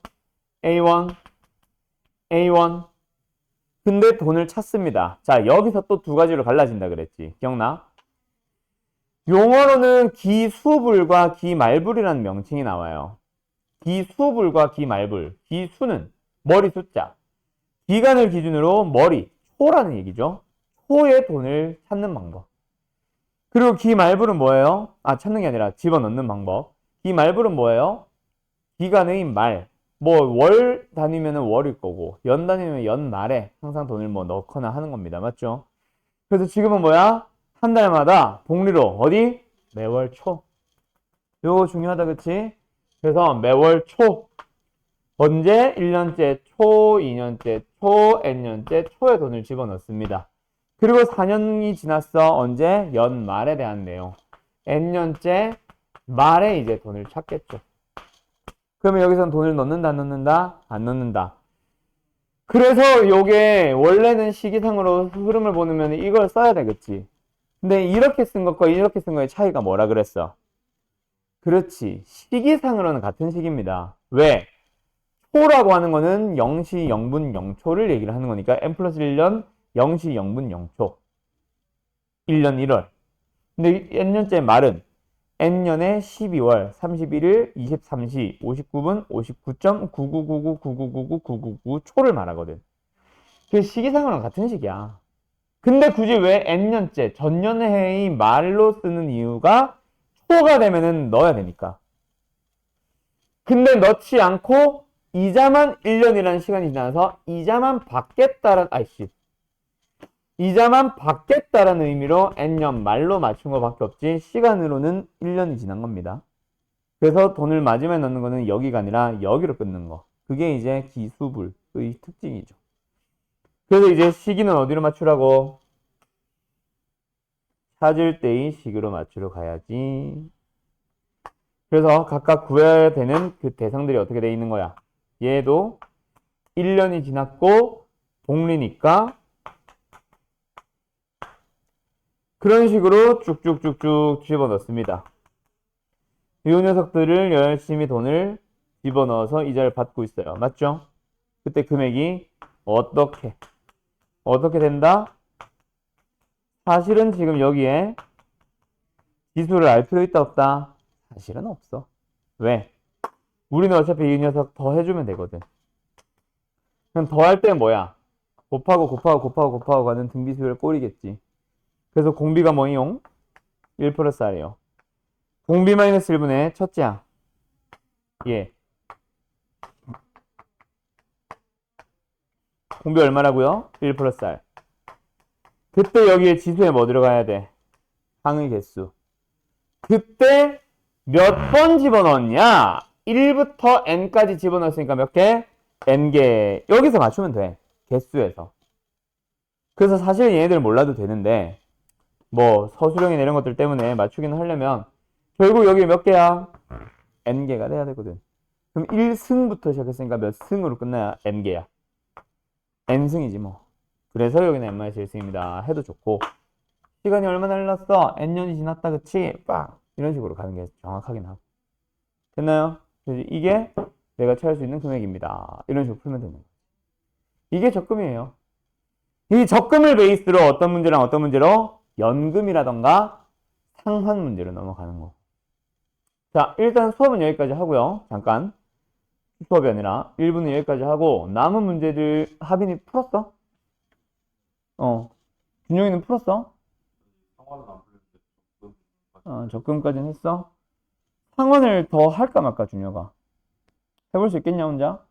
[SPEAKER 1] A1, A1. 근데 돈을 찾습니다. 자, 여기서 또 두 가지로 갈라진다 그랬지. 기억나? 용어로는 기수불과 기말불이라는 명칭이 나와요. 기수불과 기말불. 기수는 머리 숫자. 기간을 기준으로 머리, 초라는 얘기죠. 초의 돈을 찾는 방법. 그리고 기말불은 뭐예요? 찾는 게 아니라 집어넣는 방법. 기 말불은 뭐예요? 기간의 말. 뭐 월 단위면은 월일 거고 연 단위면 연 말에 항상 돈을 뭐 넣거나 하는 겁니다. 맞죠? 그래서 지금은 뭐야? 한 달마다 복리로 어디? 매월 초. 요거 중요하다 그치? 그래서 매월 초 언제? 1년째 초, 2년째 초, n년째 초에 돈을 집어넣습니다. 그리고 4년이 지났어. 언제? 연말에 대한 내용. n년째 말에 이제 돈을 찾겠죠. 그러면 여기선 돈을 넣는다, 안 넣는다? 안 넣는다. 그래서 요게 원래는 시기상으로 흐름을 보면 이걸 써야 되겠지. 근데 이렇게 쓴 것과 이렇게 쓴 거의 차이가 뭐라 그랬어? 그렇지. 시기상으로는 같은 시기입니다. 왜? 초라고 하는 거는 0시 0분 0초를 얘기를 하는 거니까 n 플러스 1년 0시 0분 0초 1년 1월. 근데 n년째 말은 n년에 12월 31일 23시 59분 59.99999999999 초를 말하거든. 그 시기상으로는 같은 시기야. 근데 굳이 왜 n년째 전년해의 말로 쓰는 이유가 초가 되면은 넣어야 되니까. 근데 넣지 않고 이자만 1년이라는 시간이 지나서 이자만 받겠다라는 의미로 n년 말로 맞춘 것밖에 없지 시간으로는 1년이 지난 겁니다. 그래서 돈을 마지막에 넣는 거는 여기가 아니라 여기로 끊는 거. 그게 이제 기수불의 특징이죠. 그래서 이제 시기는 어디로 맞추라고? 찾을 때의 시기로 맞추러 가야지. 그래서 각각 구해야 되는 그 대상들이 어떻게 돼 있는 거야? 얘도 1년이 지났고 복리니까 그런 식으로 쭉쭉쭉쭉 집어넣습니다. 이 녀석들을 열심히 돈을 집어넣어서 이자를 받고 있어요. 맞죠? 그때 금액이 어떻게 된다? 사실은 지금 여기에 지수를 알 필요 있다 없다? 사실은 없어. 왜? 우리는 어차피 이 녀석 더 해주면 되거든. 그럼 더 할 때는 뭐야? 곱하고 가는 등비수열 꼴이겠지. 그래서 공비가 뭐이용? 1 플러스 R이요. 공비 마이너스 1분의 첫째야. 예. 공비 얼마라고요? 1 플러스 R. 그때 여기에 지수에 뭐 들어가야 돼? 항의 개수. 그때 몇 번 집어넣었냐? 1부터 n까지 집어넣었으니까 몇 개? n개. 여기서 맞추면 돼. 개수에서. 그래서 사실 얘네들 몰라도 되는데 뭐 서술형이나 이런 것들 때문에 맞추기는 하려면 결국 여기 몇 개야? n개가 돼야 되거든. 그럼 1승부터 시작했으니까 몇 승으로 끝나야 n개야? n승이지 뭐. 그래서 여기는 n-1승입니다. 해도 좋고 시간이 얼마나 흘렀어? n년이 지났다 그치? 빡! 이런 식으로 가는 게 정확하긴 하고. 됐나요? 그래서 이게 내가 찾을 수 있는 금액입니다. 이런 식으로 풀면 되는 거예요. 이게 적금이에요. 이 적금을 베이스로 어떤 문제랑 어떤 문제로? 연금이라던가 상환 문제로 넘어가는 거. 자, 일단 수업은 여기까지 하고요. 잠깐. 수업이 아니라 1부는 여기까지 하고 남은 문제들 하빈이 풀었어? 준용이는 풀었어?
[SPEAKER 2] 상관은 안 풀렸는데
[SPEAKER 1] 적금까지는 했어? 상환을 더 할까 말까 준혁아? 해볼 수 있겠냐 혼자?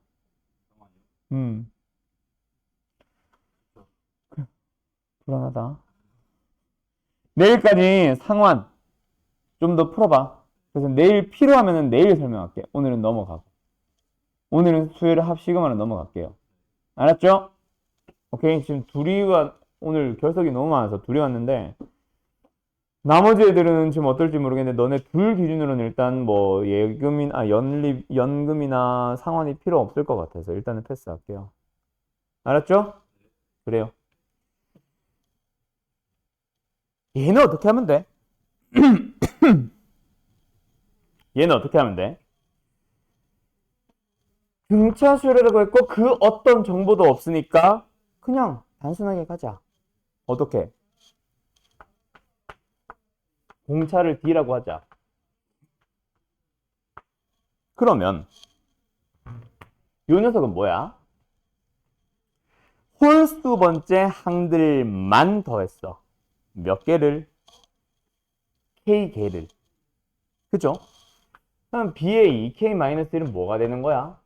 [SPEAKER 1] 불안하다. 내일까지 상환 좀 더 풀어봐. 그래서 내일 필요하면은 내일 설명할게. 오늘은 넘어가고. 오늘은 수요일 합 시그마로 넘어갈게요. 알았죠? 오케이. 지금 오늘 결석이 너무 많아서 둘이 왔는데 나머지 애들은 지금 어떨지 모르겠는데 너네 둘 기준으로는 일단 뭐 연금이나 상환이 필요 없을 것 같아서 일단은 패스할게요. 알았죠? 그래요. 얘는 어떻게 하면 돼? 얘는 어떻게 하면 돼? 등차 수열이라고 했고 그 어떤 정보도 없으니까 그냥 단순하게 가자. 어떻게? 공차를 D라고 하자. 그러면 이 녀석은 뭐야? 홀수 번째 항들만 더했어. 몇 개를? K개를. 그죠? 그럼 B의 2K-1은 뭐가 되는 거야?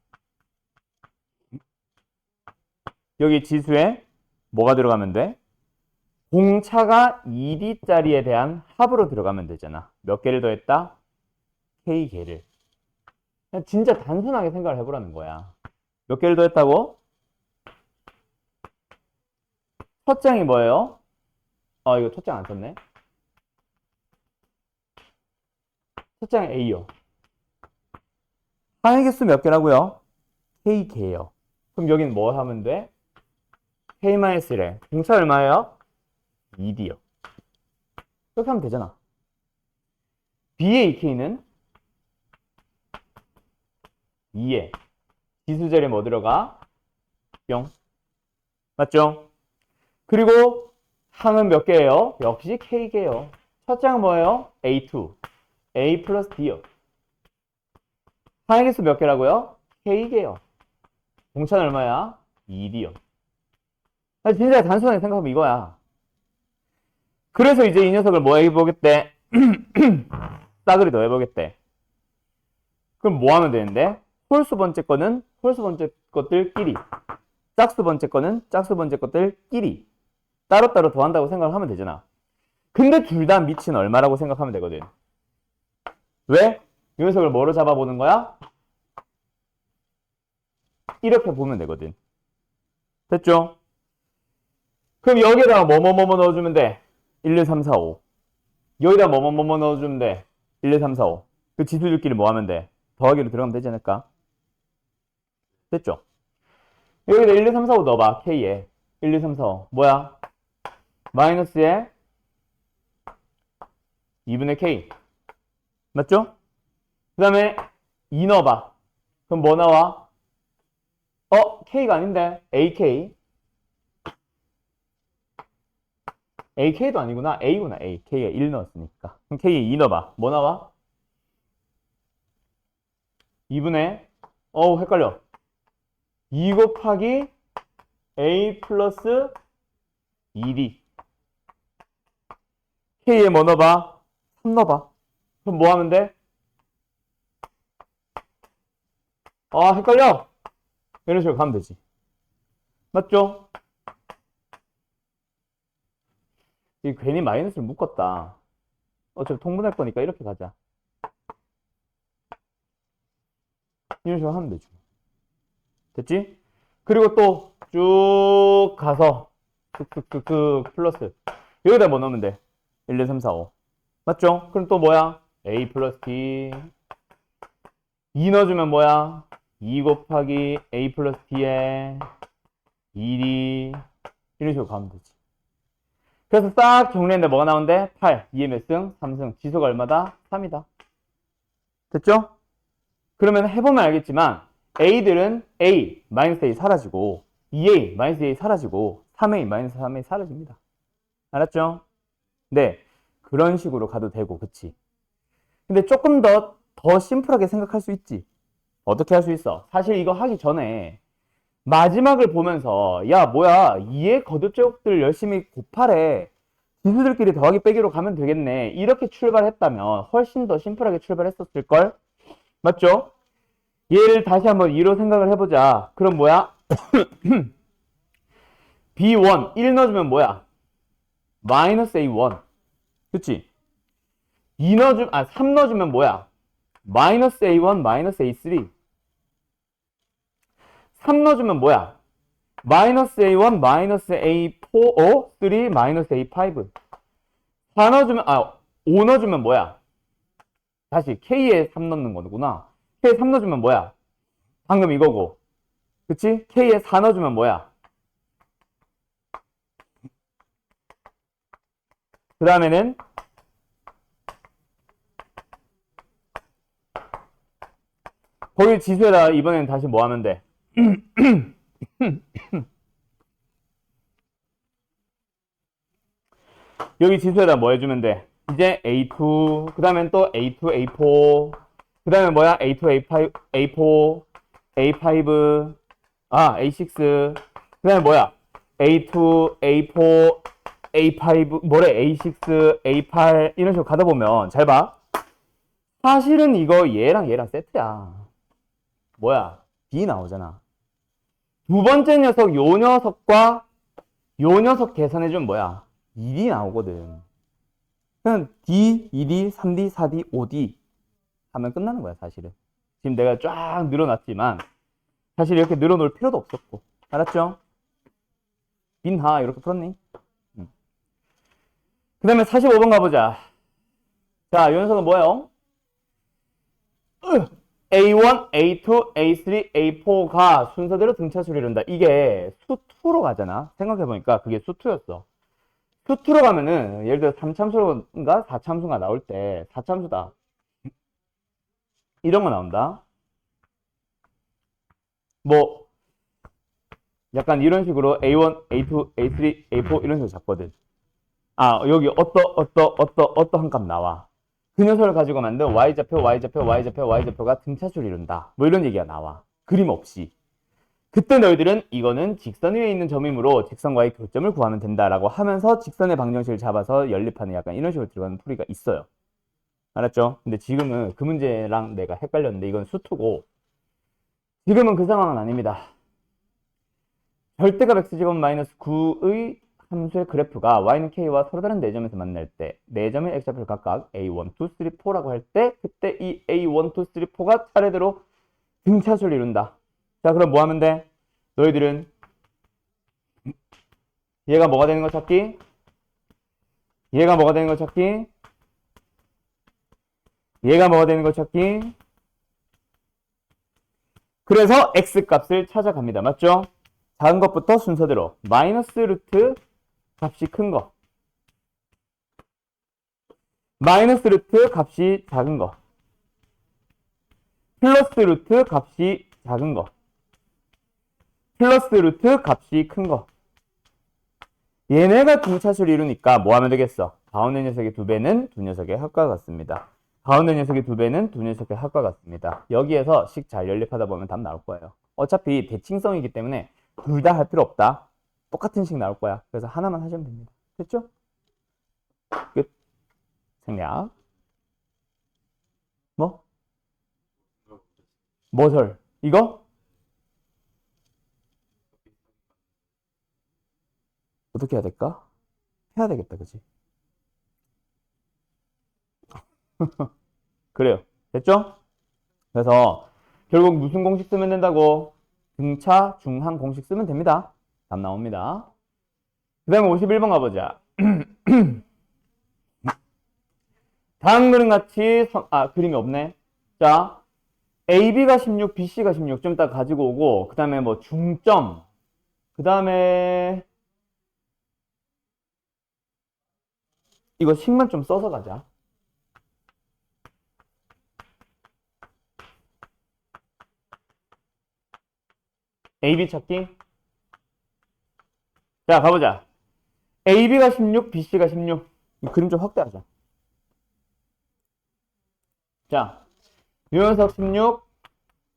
[SPEAKER 1] 여기 지수에 뭐가 들어가면 돼? 공차가 2D짜리에 대한 합으로 들어가면 되잖아. 몇 개를 더했다? K개를. 진짜 단순하게 생각을 해보라는 거야. 몇 개를 더했다고? 첫 장이 뭐예요? 이거 첫 장 안 썼네. 첫 장이 A요. 항의 개수 몇 개라고요? K개요. 그럼 여기는 뭐 하면 돼? K-1래. 공차 얼마예요? 2D요. 이렇게 하면 되잖아. B의 2K는 2에 지수 자리에 뭐 들어가? 0. 맞죠? 그리고 항은 몇 개예요? 역시 K개요. 첫 장은 뭐예요? A2. A 플러스 D요. 항의 개수 몇 개라고요? K개요. 공차는 얼마야? 2D요. 진짜 단순하게 생각하면 이거야. 그래서 이제 이 녀석을 뭐 해보겠대? 싸그리 더 해보겠대. 그럼 뭐 하면 되는데? 홀수 번째 거는 홀수 번째 것들끼리, 짝수 번째 거는 짝수 번째 것들끼리 따로따로 더한다고 생각을 하면 되잖아. 근데 둘 다 미친 얼마라고 생각하면 되거든. 왜? 이 녀석을 뭐로 잡아보는 거야? 이렇게 보면 되거든. 됐죠? 그럼 여기에다가 뭐뭐뭐뭐 넣어주면 돼? 1, 2, 3, 4, 5. 여기다 뭐뭐뭐뭐 넣어주면 돼? 1, 2, 3, 4, 5. 그 지수들끼리 뭐 하면 돼? 더하기로 들어가면 되지 않을까? 됐죠? 여기다 1, 2, 3, 4, 5 넣어봐. K에. 1, 2, 3, 4, 5. 뭐야? 마이너스에 2분의 K. 맞죠? 그 다음에 2 넣어봐. 그럼 뭐 나와? K가 아닌데? AK. AK도 아니구나. A구나. A. K에 1 넣었으니까. 그럼 K에 2 넣어봐. 뭐 나와? 2분의 헷갈려. 2 곱하기 A 플러스 2D. K에 뭐 넣어봐? 3 넣어봐. 그럼 뭐 하면 돼? 헷갈려. 이런 식으로 가면 되지. 맞죠? 이 괜히 마이너스를 묶었다. 어차피 통분할 거니까 이렇게 가자. 이런 식으로 하면 되죠. 됐지? 그리고 또 쭉 가서 쓱쓱쓱쓱 플러스 여기다 뭐 넣으면 돼? 1, 2, 3, 4, 5 맞죠? 그럼 또 뭐야? A 플러스 D 2 넣어주면 뭐야? 2 곱하기 A 플러스 D에 2D 이런 식으로 가면 되지. 그래서 싹 정리했는데 뭐가 나오는데? 8, 2의 몇 승? 3승. 지수가 얼마다? 3이다. 됐죠? 그러면 해보면 알겠지만 A들은 A, 마이너스 A 사라지고 2A, 마이너스 A 사라지고 3A, 마이너스 3A 사라집니다. 알았죠? 네. 그런 식으로 가도 되고, 그치? 근데 조금 더 심플하게 생각할 수 있지. 어떻게 할 수 있어? 사실 이거 하기 전에 마지막을 보면서 야 뭐야 2의 거듭제곱들 열심히 곱하래. 지수들끼리 더하기 빼기로 가면 되겠네. 이렇게 출발했다면 훨씬 더 심플하게 출발했었을걸? 맞죠? 얘를 다시 한번 2로 생각을 해보자. 그럼 뭐야? B1 1 넣어주면 뭐야? 마이너스 A1 그치? 3 넣어주면 뭐야? 마이너스 A1 마이너스 A3 3 넣어주면 뭐야? 마이너스 A1 마이너스 A4 3 마이너스 A5 4 넣어주면 5 넣어주면 뭐야? 다시 K에 3 넣는 거구나. K에 3 넣어주면 뭐야? 방금 이거고 그치? K에 4 넣어주면 뭐야? 그 다음에는 거기 지수에다 이번엔 다시 뭐 하면 돼? 여기 지수에다 뭐 해주면 돼? 이제 A2, 그 다음엔 또 A2, A4, 그 다음에 뭐야? A2, A5, A4, A5, A6, 그 다음에 뭐야? A2, A4, A5, 뭐래? A6, A8, 이런 식으로 가다 보면, 잘 봐. 사실은 이거 얘랑 얘랑 세트야. 뭐야? D 나오잖아. 두 번째 녀석 요 녀석과 요 녀석 계산해주면 뭐야? 2D 나오거든. 그냥 D, 2D, 3D, 4D, 5D 하면 끝나는 거야, 사실은. 지금 내가 쫙 늘어났지만 사실 이렇게 늘어놓을 필요도 없었고. 알았죠? 빈하 이렇게 풀었니? 그 다음에 45번 가보자. 자, 요 녀석은 뭐예요? A1, A2, A3, A4가 순서대로 등차수를 이룬다. 이게 수2로 가잖아. 생각해보니까 그게 수2였어. 수2로 가면은 예를 들어 3참수인가 4참수가 나올 때 4참수다. 이런 거 나온다. 뭐 약간 이런 식으로 A1, A2, A3, A4 이런 식으로 잡거든. 아, 여기 어떠한 값 나와. 그 녀석을 가지고 만든 Y좌표, Y좌표, Y좌표, Y좌표가 등차수를 이룬다. 뭐 이런 얘기가 나와. 그림 없이. 그때 너희들은 이거는 직선 위에 있는 점이므로 직선과의 교점을 구하면 된다라고 하면서 직선의 방정식을 잡아서 연립하는 약간 이런 식으로 들어가는 풀이가 있어요. 알았죠? 근데 지금은 그 문제랑 내가 헷갈렸는데 이건 수투고 지금은 그 상황은 아닙니다. 절대값 x제곱 마이너스 9의 함수의 그래프가 y는 k와 서로 다른 4점에서 만날 때 4점의 x좌표를 각각 a1, 2, 3, 4라고 할 때 그때 이 a1, 2, 3, 4가 차례대로 등차수를 이룬다. 자, 그럼 뭐 하면 돼? 너희들은 얘가 뭐가 되는 거 찾기? 얘가 뭐가 되는 거 찾기? 얘가 뭐가 되는 거 찾기? 그래서 x값을 찾아갑니다. 맞죠? 작은 것부터 순서대로 마이너스 루트 값이 큰 거, 마이너스 루트 값이 작은 거, 플러스 루트 값이 작은 거, 플러스 루트 값이 큰 거. 얘네가 등차수를 이루니까 뭐 하면 되겠어? 가운데 녀석의 2배는 두 녀석의 합과 같습니다. 가운데 녀석의 2배는 두 녀석의 합과 같습니다. 여기에서 식 잘 연립하다 보면 답 나올 거예요. 어차피 대칭성이기 때문에 둘 다 할 필요 없다. 똑같은 식 나올 거야. 그래서 하나만 하시면 됩니다. 됐죠? 끝. 생략. 뭐? 뭐설? 이거? 어떻게 해야 될까? 해야 되겠다, 그치? 그래요. 됐죠? 그래서 결국 무슨 공식 쓰면 된다고? 등차 중한 공식 쓰면 됩니다. 답 나옵니다. 그 다음에 51번 가보자. 다음 그림 같이 그림이 없네. 자, AB가 16, BC가 16 좀 이따 가지고 오고 그 다음에 뭐 중점 그 다음에 이거 식만 좀 써서 가자. AB 찾기. 자, 가보자. AB가 16, BC가 16. 이 그림 좀 확대하자. 자, 요 녀석 16,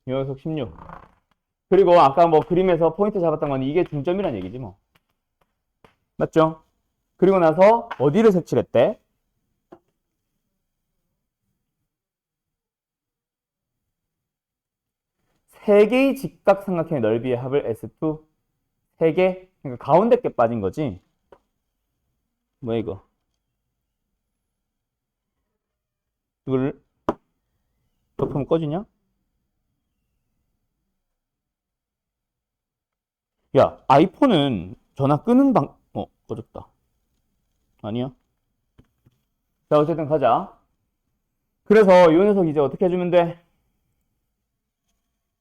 [SPEAKER 1] 요 녀석 16. 그리고 아까 뭐 그림에서 포인트 잡았던 건 이게 중점이란 얘기지 뭐. 맞죠? 그리고 나서 어디를 색칠했대? 세 개의 직각삼각형의 넓이의 합을 S2. 세 개? 그러니까 가운데 게 빠진 거지. 뭐야 이거? 이걸 덮으면 꺼지냐? 야, 아이폰은 전화 끄는 꺼졌다. 아니야. 자, 어쨌든 가자. 그래서 이 녀석 이제 어떻게 해주면 돼?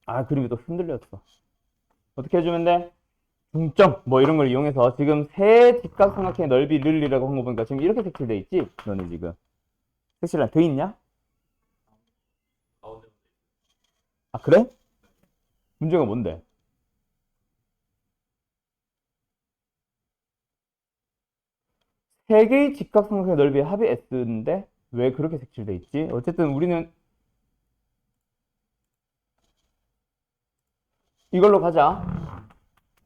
[SPEAKER 1] 아, 그림이 또 흔들렸어. 어떻게 해주면 돼? 중점, 뭐 이런 걸 이용해서 지금 세 직각삼각형의 넓이 늘리라고 한 거 보니까 지금 이렇게 색칠돼 있지? 너는 지금. 색칠 안 돼 있냐?
[SPEAKER 2] 가운데
[SPEAKER 1] 아, 그래? 문제가 뭔데? 세 개의 직각삼각형의 넓이의 합이 S인데 왜 그렇게 색칠돼 있지? 어쨌든 우리는 이걸로 가자.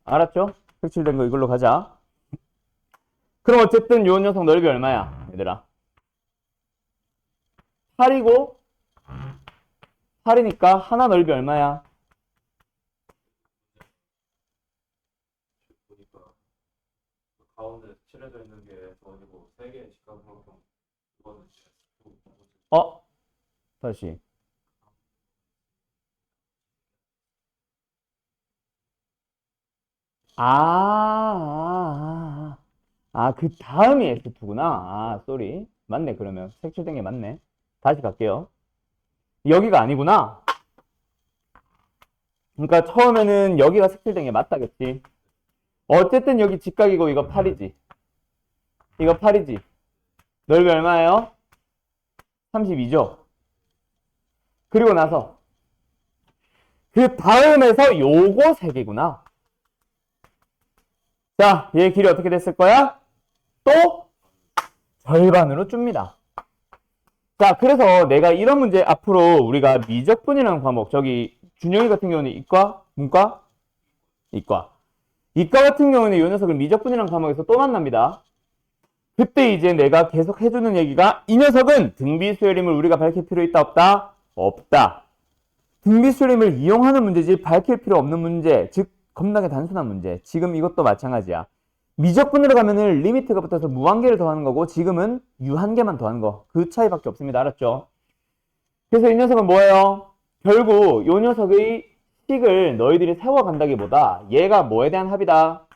[SPEAKER 1] 알았죠? 색칠된 거 이걸로 가자. 그럼 어쨌든 요 녀석 넓이 얼마야? 얘들아. 8이고 8이니까 하나 넓이 얼마야?
[SPEAKER 2] 보니까 그 가운데 칠해져 있는 게 원이고 세 개의 직각삼각형 이거는
[SPEAKER 1] 다시. 그 다음이 S2구나. 쏘리. 맞네, 그러면. 색칠된 게 맞네. 다시 갈게요. 여기가 아니구나. 그러니까 처음에는 여기가 색칠된 게 맞다겠지. 어쨌든 여기 직각이고 이거 8이지. 이거 8이지. 넓이 얼마예요? 32죠. 그리고 나서 그 다음에서 요거 3개구나. 자, 얘 길이 어떻게 됐을 거야? 또 절반으로 줍니다. 자, 그래서 내가 이런 문제 앞으로 우리가 미적분이라는 과목, 저기 준영이 같은 경우는 이과? 문과? 이과. 이과 같은 경우는 이 녀석을 미적분이라는 과목에서 또 만납니다. 그때 이제 내가 계속 해주는 얘기가 이 녀석은 등비수열임을 우리가 밝힐 필요 있다 없다? 없다. 등비수열임을 이용하는 문제지 밝힐 필요 없는 문제, 즉 겁나게 단순한 문제. 지금 이것도 마찬가지야. 미적분으로 가면은 리미트가 붙어서 무한계를 더하는 거고 지금은 유한계만 더하는 거. 그 차이밖에 없습니다. 알았죠? 그래서 이 녀석은 뭐예요? 결국 이 녀석의 식을 너희들이 세워간다기보다 얘가 뭐에 대한 합이다?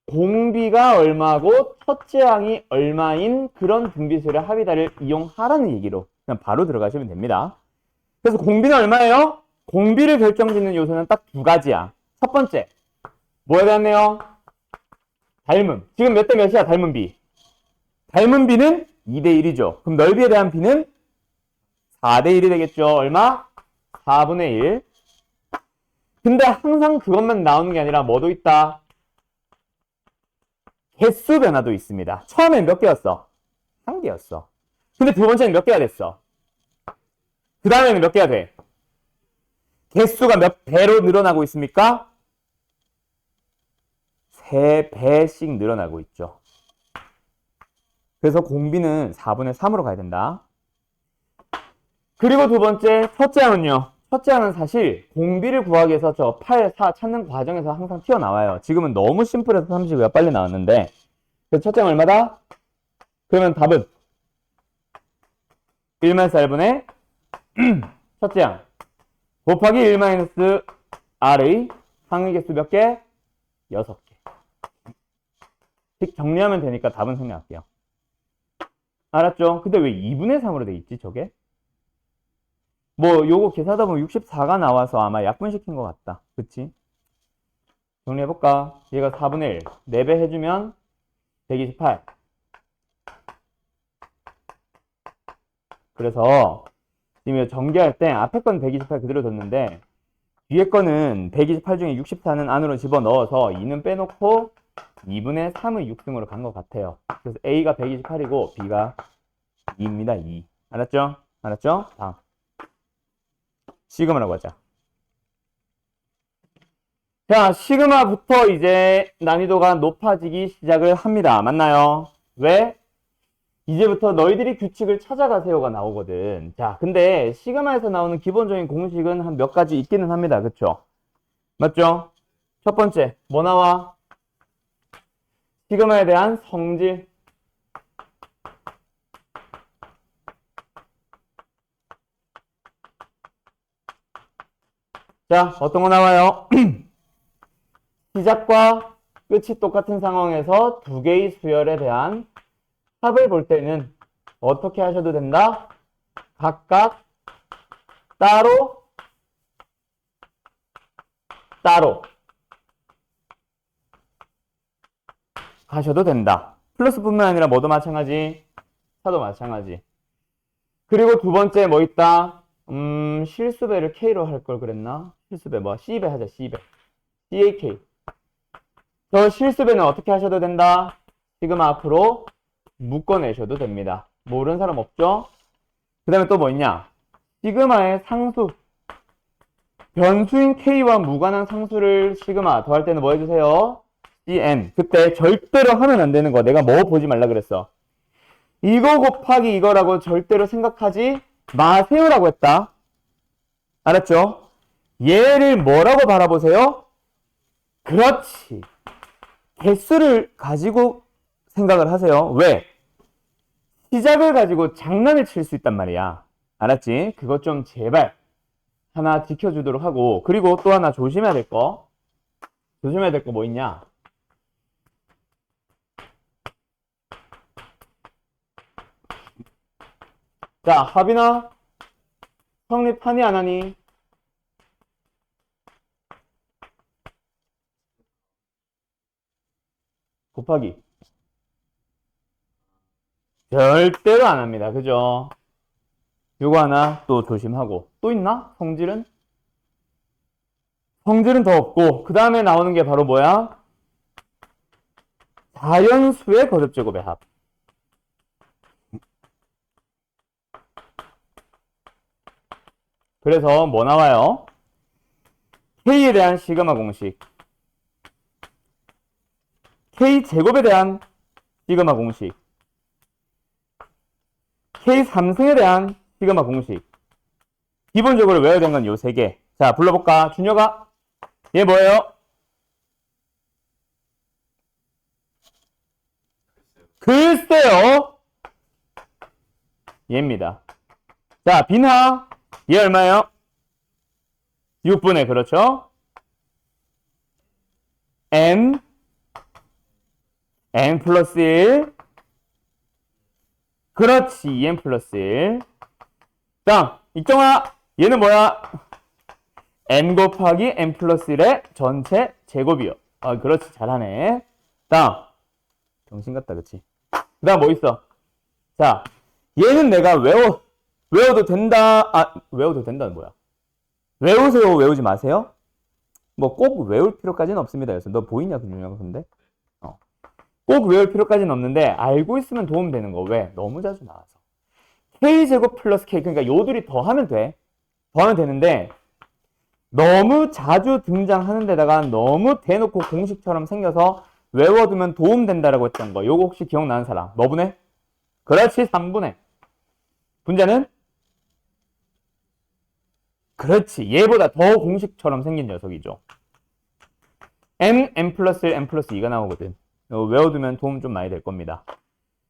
[SPEAKER 1] 공비가 얼마고 첫째 항이 얼마인 그런 등비수열의 합이다를 이용하라는 얘기로 그냥 바로 들어가시면 됩니다. 그래서 공비는 얼마예요? 공비를 결정짓는 요소는 딱 2가지야. 첫 번째, 뭐에 대한네요? 닮음. 지금 몇 대 몇이야? 닮은 비. 닮은 비는 2대1이죠. 그럼 넓이에 대한 비는 4대1이 되겠죠. 얼마? 4분의 1. 근데 항상 그것만 나오는 게 아니라 뭐도 있다? 개수 변화도 있습니다. 처음엔 몇 개였어? 1개였어. 근데 두 번째는 몇 개가 됐어? 그 다음에는 몇 개가 돼? 개수가 몇 배로 늘어나고 있습니까? 3배씩 늘어나고 있죠. 그래서 공비는 4분의 3으로 가야 된다. 그리고 두 번째, 첫째 항은요. 첫째 항은 사실 공비를 구하기 위해서 저 8, 4 찾는 과정에서 항상 튀어나와요. 지금은 너무 심플해서 30이 빨리 나왔는데 그래서 첫째 항 얼마다? 그러면 답은 1-1분의 첫째 항 곱하기 1-r의 항의 개수 몇 개? 6개. 정리하면 되니까 답은 생략할게요. 알았죠? 근데 왜 2분의 3으로 돼 있지, 저게? 뭐, 요거 계산하다 보면 64가 나와서 아마 약분시킨 것 같다. 그치? 정리해볼까? 얘가 4분의 1. 4배 해주면 128. 그래서, 지금 전개할 때 앞에 건 128 그대로 뒀는데, 뒤에 거는 128 중에 64는 안으로 집어넣어서 2는 빼놓고 2분의 3의 6승으로 간 것 같아요. 그래서 A가 128이고 B가 2입니다. 2. 알았죠? 알았죠? 다음. 시그마라고 하자. 자, 시그마부터 이제 난이도가 높아지기 시작을 합니다. 맞나요? 왜? 이제부터 너희들이 규칙을 찾아가세요가 나오거든. 자, 근데 시그마에서 나오는 기본적인 공식은 한 몇 가지 있기는 합니다. 그쵸? 맞죠? 첫 번째, 뭐 나와? 시그마에 대한 성질. 자, 어떤 거 나와요? 시작과 끝이 똑같은 상황에서 두 개의 수열에 대한 합을 볼 때는 어떻게 하셔도 된다? 각각 따로 하셔도 된다. 플러스뿐만 아니라 뭐도 마찬가지, 차도 마찬가지. 그리고 두 번째 뭐 있다? 실수배를 K로 할 걸 그랬나? 실수배 뭐 C배 하자. C배. CAK. 저 실수배는 어떻게 하셔도 된다? 시그마 앞으로 묶어내셔도 됩니다. 모르는 사람 없죠? 그 다음에 또 뭐 있냐? 시그마의 상수. 변수인 K와 무관한 상수를 시그마 더할 때는 뭐 해주세요? CN. 그때 절대로 하면 안 되는 거. 내가 뭐 보지 말라 그랬어? 이거 곱하기 이거라고 절대로 생각하지 마세요라고 했다. 알았죠? 얘를 뭐라고 바라보세요? 그렇지. 개수를 가지고 생각을 하세요. 왜? 시작을 가지고 장난을 칠 수 있단 말이야. 알았지? 그것 좀 제발 하나 지켜주도록 하고, 그리고 또 하나 조심해야 될 거. 조심해야 될 거 뭐 있냐? 자, 합이나 성립하니 안 하니? 곱하기. 절대로 안 합니다. 그죠? 요거 하나 또 조심하고. 또 있나? 성질은? 성질은 더 없고, 그 다음에 나오는 게 바로 뭐야? 자연수의 거듭제곱의 합. 그래서 뭐 나와요? K에 대한 시그마 공식. K제곱에 대한 시그마 공식. K3승에 대한 시그마 공식. 기본적으로 외워야 되는 건 요 세 개. 자, 불러볼까? 준혁아. 얘 뭐예요? 글쎄요. 얘입니다. 자, 빈하. 얘 얼마예요? 6분의, 그렇죠? n 플러스 1. 그렇지, 2n 플러스 1. 다음, 익정아. 얘는 뭐야? n 곱하기 n 플러스 1의 전체 제곱이요. 아, 그렇지, 잘하네. 다음, 정신 같다, 그치? 그 다음 뭐 있어? 자, 얘는 내가 외워도 된다. 아, 외워도 된다는 뭐야? 외우세요, 외우지 마세요? 뭐 꼭 외울 필요까지는 없습니다. 그래서 너 보이냐, 그냥 근데? 꼭 외울 필요까지는 없는데 알고 있으면 도움되는 거. 왜? 너무 자주 나와서. K제곱 플러스 K, 그러니까 요들이 더하면 돼. 더하면 되는데 너무 자주 등장하는 데다가 너무 대놓고 공식처럼 생겨서 외워두면 도움된다라고 했던 거. 요거 혹시 기억나는 사람? 뭐 분의? 그렇지, 3분의. 분자는? 그렇지, 얘보다 더 공식처럼 생긴 녀석이죠. n 플러스 1, n 플러스 2가 나오거든. 외워두면 도움 좀 많이 될 겁니다.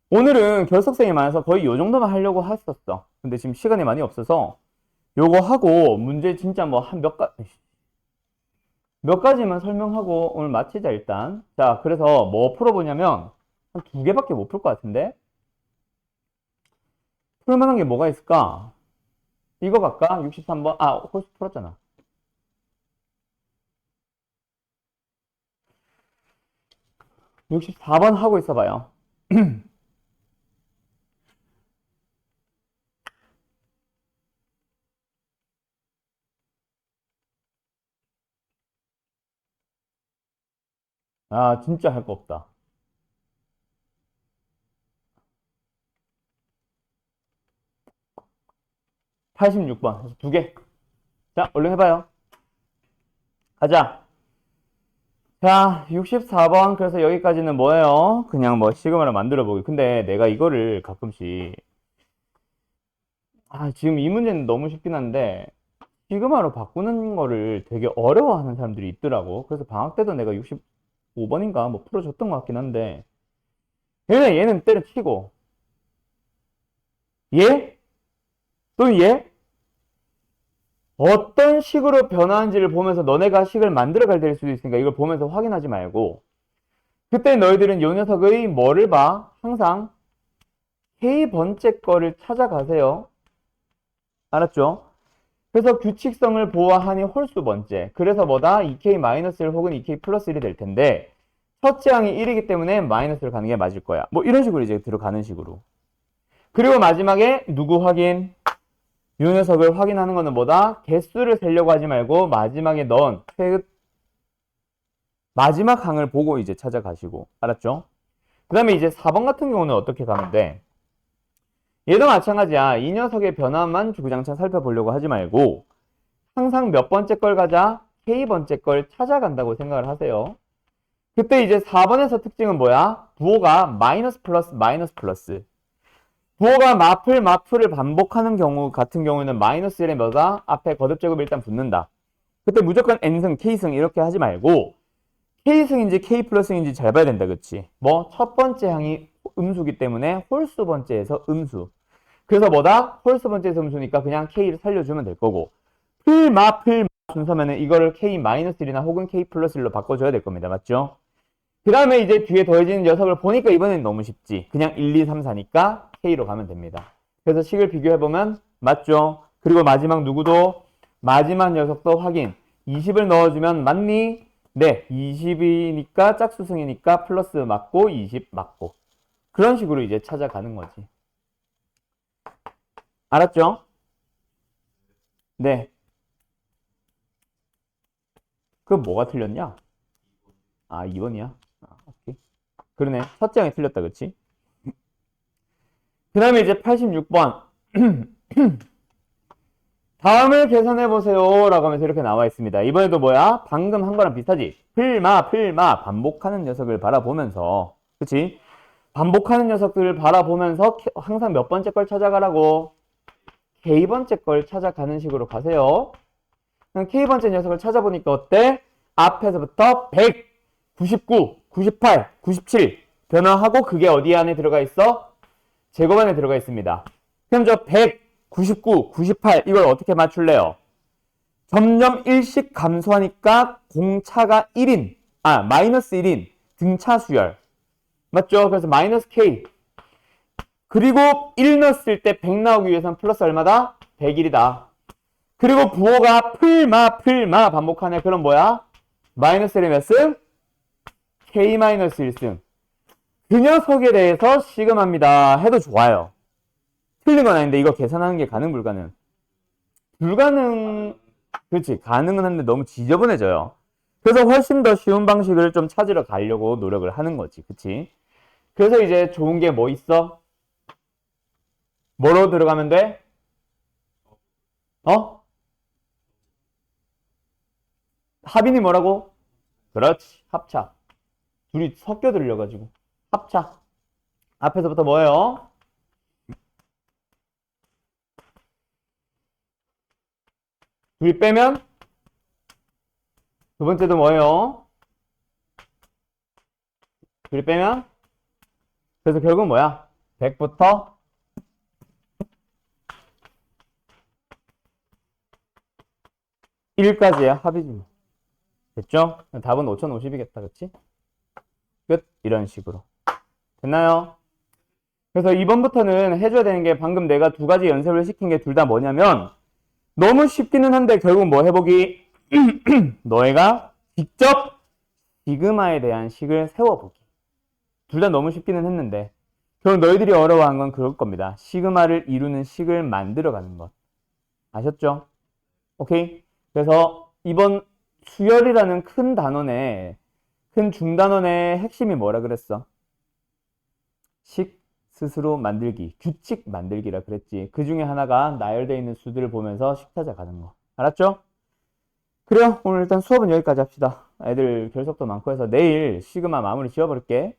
[SPEAKER 1] 오늘은 결석생이 많아서 거의 요 정도만 하려고 했었어. 근데 지금 시간이 많이 없어서 요거 하고 문제 진짜 뭐 한 몇 가지만 설명하고 오늘 마치자 일단. 자, 그래서 뭐 풀어보냐면 한 2개밖에 못 풀 것 같은데 풀만한 게 뭐가 있을까? 이거 갈까? 63번. 아, 홀수 풀었잖아. 64번 하고 있어봐요. 아, 진짜 할 거 없다. 86번. 2개. 자, 얼른 해봐요. 가자. 자, 64번. 그래서 여기까지는 뭐예요? 그냥 뭐 시그마를 만들어 보기. 근데 내가 이거를 가끔씩, 지금 이 문제는 너무 쉽긴 한데, 시그마로 바꾸는 거를 되게 어려워하는 사람들이 있더라고. 그래서 방학 때도 내가 65번인가 뭐 풀어줬던 것 같긴 한데, 얘는 때려치고, 얘? 또 얘? 어떤 식으로 변화하는지를 보면서 너네가 식을 만들어갈 될 수도 있으니까 이걸 보면서 확인하지 말고, 그때 너희들은 요 녀석의 뭐를 봐? 항상 K번째 거를 찾아가세요. 알았죠? 그래서 규칙성을 보아하니 홀수 번째. 그래서 뭐다? 2K-1 혹은 2K 플러스 1이 될 텐데, 첫째 항이 1이기 때문에 마이너스를 가는 게 맞을 거야. 뭐 이런 식으로 이제 들어가는 식으로. 그리고 마지막에 누구 확인? 요 녀석을 확인하는 거는 뭐다? 개수를 세려고 하지 말고 마지막에 넣은 마지막 항을 보고 이제 찾아가시고. 알았죠? 그 다음에 이제 4번 같은 경우는 어떻게 가면 돼? 얘도 마찬가지야. 이 녀석의 변화만 주구장창 살펴보려고 하지 말고 항상 몇 번째 걸 가자? K번째 걸 찾아간다고 생각을 하세요. 그때 이제 4번에서 특징은 뭐야? 부호가 마이너스 플러스 마이너스 플러스. 부호가 마플을 반복하는 경우 같은 경우에는 마이너스 1에 뭐다? 앞에 거듭제곱이 일단 붙는다. 그때 무조건 n승, k승 이렇게 하지 말고 k승인지 k 플러스인지 잘 봐야 된다. 그치? 뭐 첫 번째 항이 음수기 때문에 홀수 번째에서 음수. 그래서 뭐다? 홀수 번째에서 음수니까 그냥 k를 살려주면 될 거고 풀마 순서면은 이거를 k-1이나 혹은 k 플러스 1로 바꿔줘야 될 겁니다. 맞죠? 그 다음에 이제 뒤에 더해지는 녀석을 보니까 이번엔 너무 쉽지. 그냥 1, 2, 3, 4니까 k로 가면 됩니다. 그래서 식을 비교해보면 맞죠? 그리고 마지막 누구도 마지막 녀석도 확인. 20을 넣어주면 맞니? 네, 20이니까 짝수승이니까 플러스 맞고 20 맞고. 그런 식으로 이제 찾아가는 거지. 알았죠? 네. 그럼 뭐가 틀렸냐? 아, 2번이야? 아, 오케이. 그러네. 첫째 항이 틀렸다, 그치? 그 다음에 이제 86번. 다음을 계산해보세요. 라고 하면서 이렇게 나와 있습니다. 이번에도 뭐야? 방금 한 거랑 비슷하지? 풀마. 반복하는 녀석을 바라보면서. 그치? 반복하는 녀석들을 바라보면서 항상 몇 번째 걸 찾아가라고? K번째 걸 찾아가는 식으로 가세요. 그럼 K번째 녀석을 찾아보니까 어때? 앞에서부터 100, 99, 98, 97 변화하고 그게 어디 안에 들어가 있어? 제곱 안에 들어가 있습니다. 그럼 저 100, 99, 98 이걸 어떻게 맞출래요? 점점 일씩 감소하니까 공차가 1인, 마이너스 1인 등차 수열. 맞죠? 그래서 마이너스 K. 그리고 1 넣었을 때 100 나오기 위해서는 플러스 얼마다? 101이다. 그리고 부호가 풀마 반복하네. 그럼 뭐야? 마이너스 1의 몇 승? K 마이너스 1승. 그 녀석에 대해서 시그마입니다. 해도 좋아요. 틀린 건 아닌데 이거 계산하는 게 가능 불가능? 불가능. 그렇지. 가능은 한데 너무 지저분해져요. 그래서 훨씬 더 쉬운 방식을 좀 찾으러 가려고 노력을 하는 거지. 그치? 그래서 이제 좋은 게 뭐 있어? 뭐로 들어가면 돼? 어? 합인이 뭐라고? 그렇지. 합차. 둘이 섞여 들려가지고. 합차. 앞에서부터 뭐예요? 둘이 빼면 두 번째도 뭐예요? 둘이 빼면 그래서 결국 뭐야? 100부터 1까지의 합이지 뭐. 됐죠? 답은 5050이겠다. 그치? 끝. 이런 식으로. 됐나요? 그래서 2번부터는 해줘야 되는 게 방금 내가 두 가지 연습을 시킨 게 둘 다 뭐냐면 너무 쉽기는 한데 결국 뭐 해보기? 너희가 직접 시그마에 대한 식을 세워보기. 둘 다 너무 쉽기는 했는데 결국 너희들이 어려워한 건 그럴 겁니다. 시그마를 이루는 식을 만들어가는 것. 아셨죠? 오케이? 그래서 이번 수열이라는 큰 단원의 큰 중단원의 핵심이 뭐라 그랬어? 식 스스로 만들기, 규칙 만들기라 그랬지. 그 중에 하나가 나열되어 있는 수들을 보면서 식 찾아가는 거. 알았죠? 그래요. 오늘 일단 수업은 여기까지 합시다. 애들 결석도 많고 해서 내일 시그마 마무리 지어버릴게.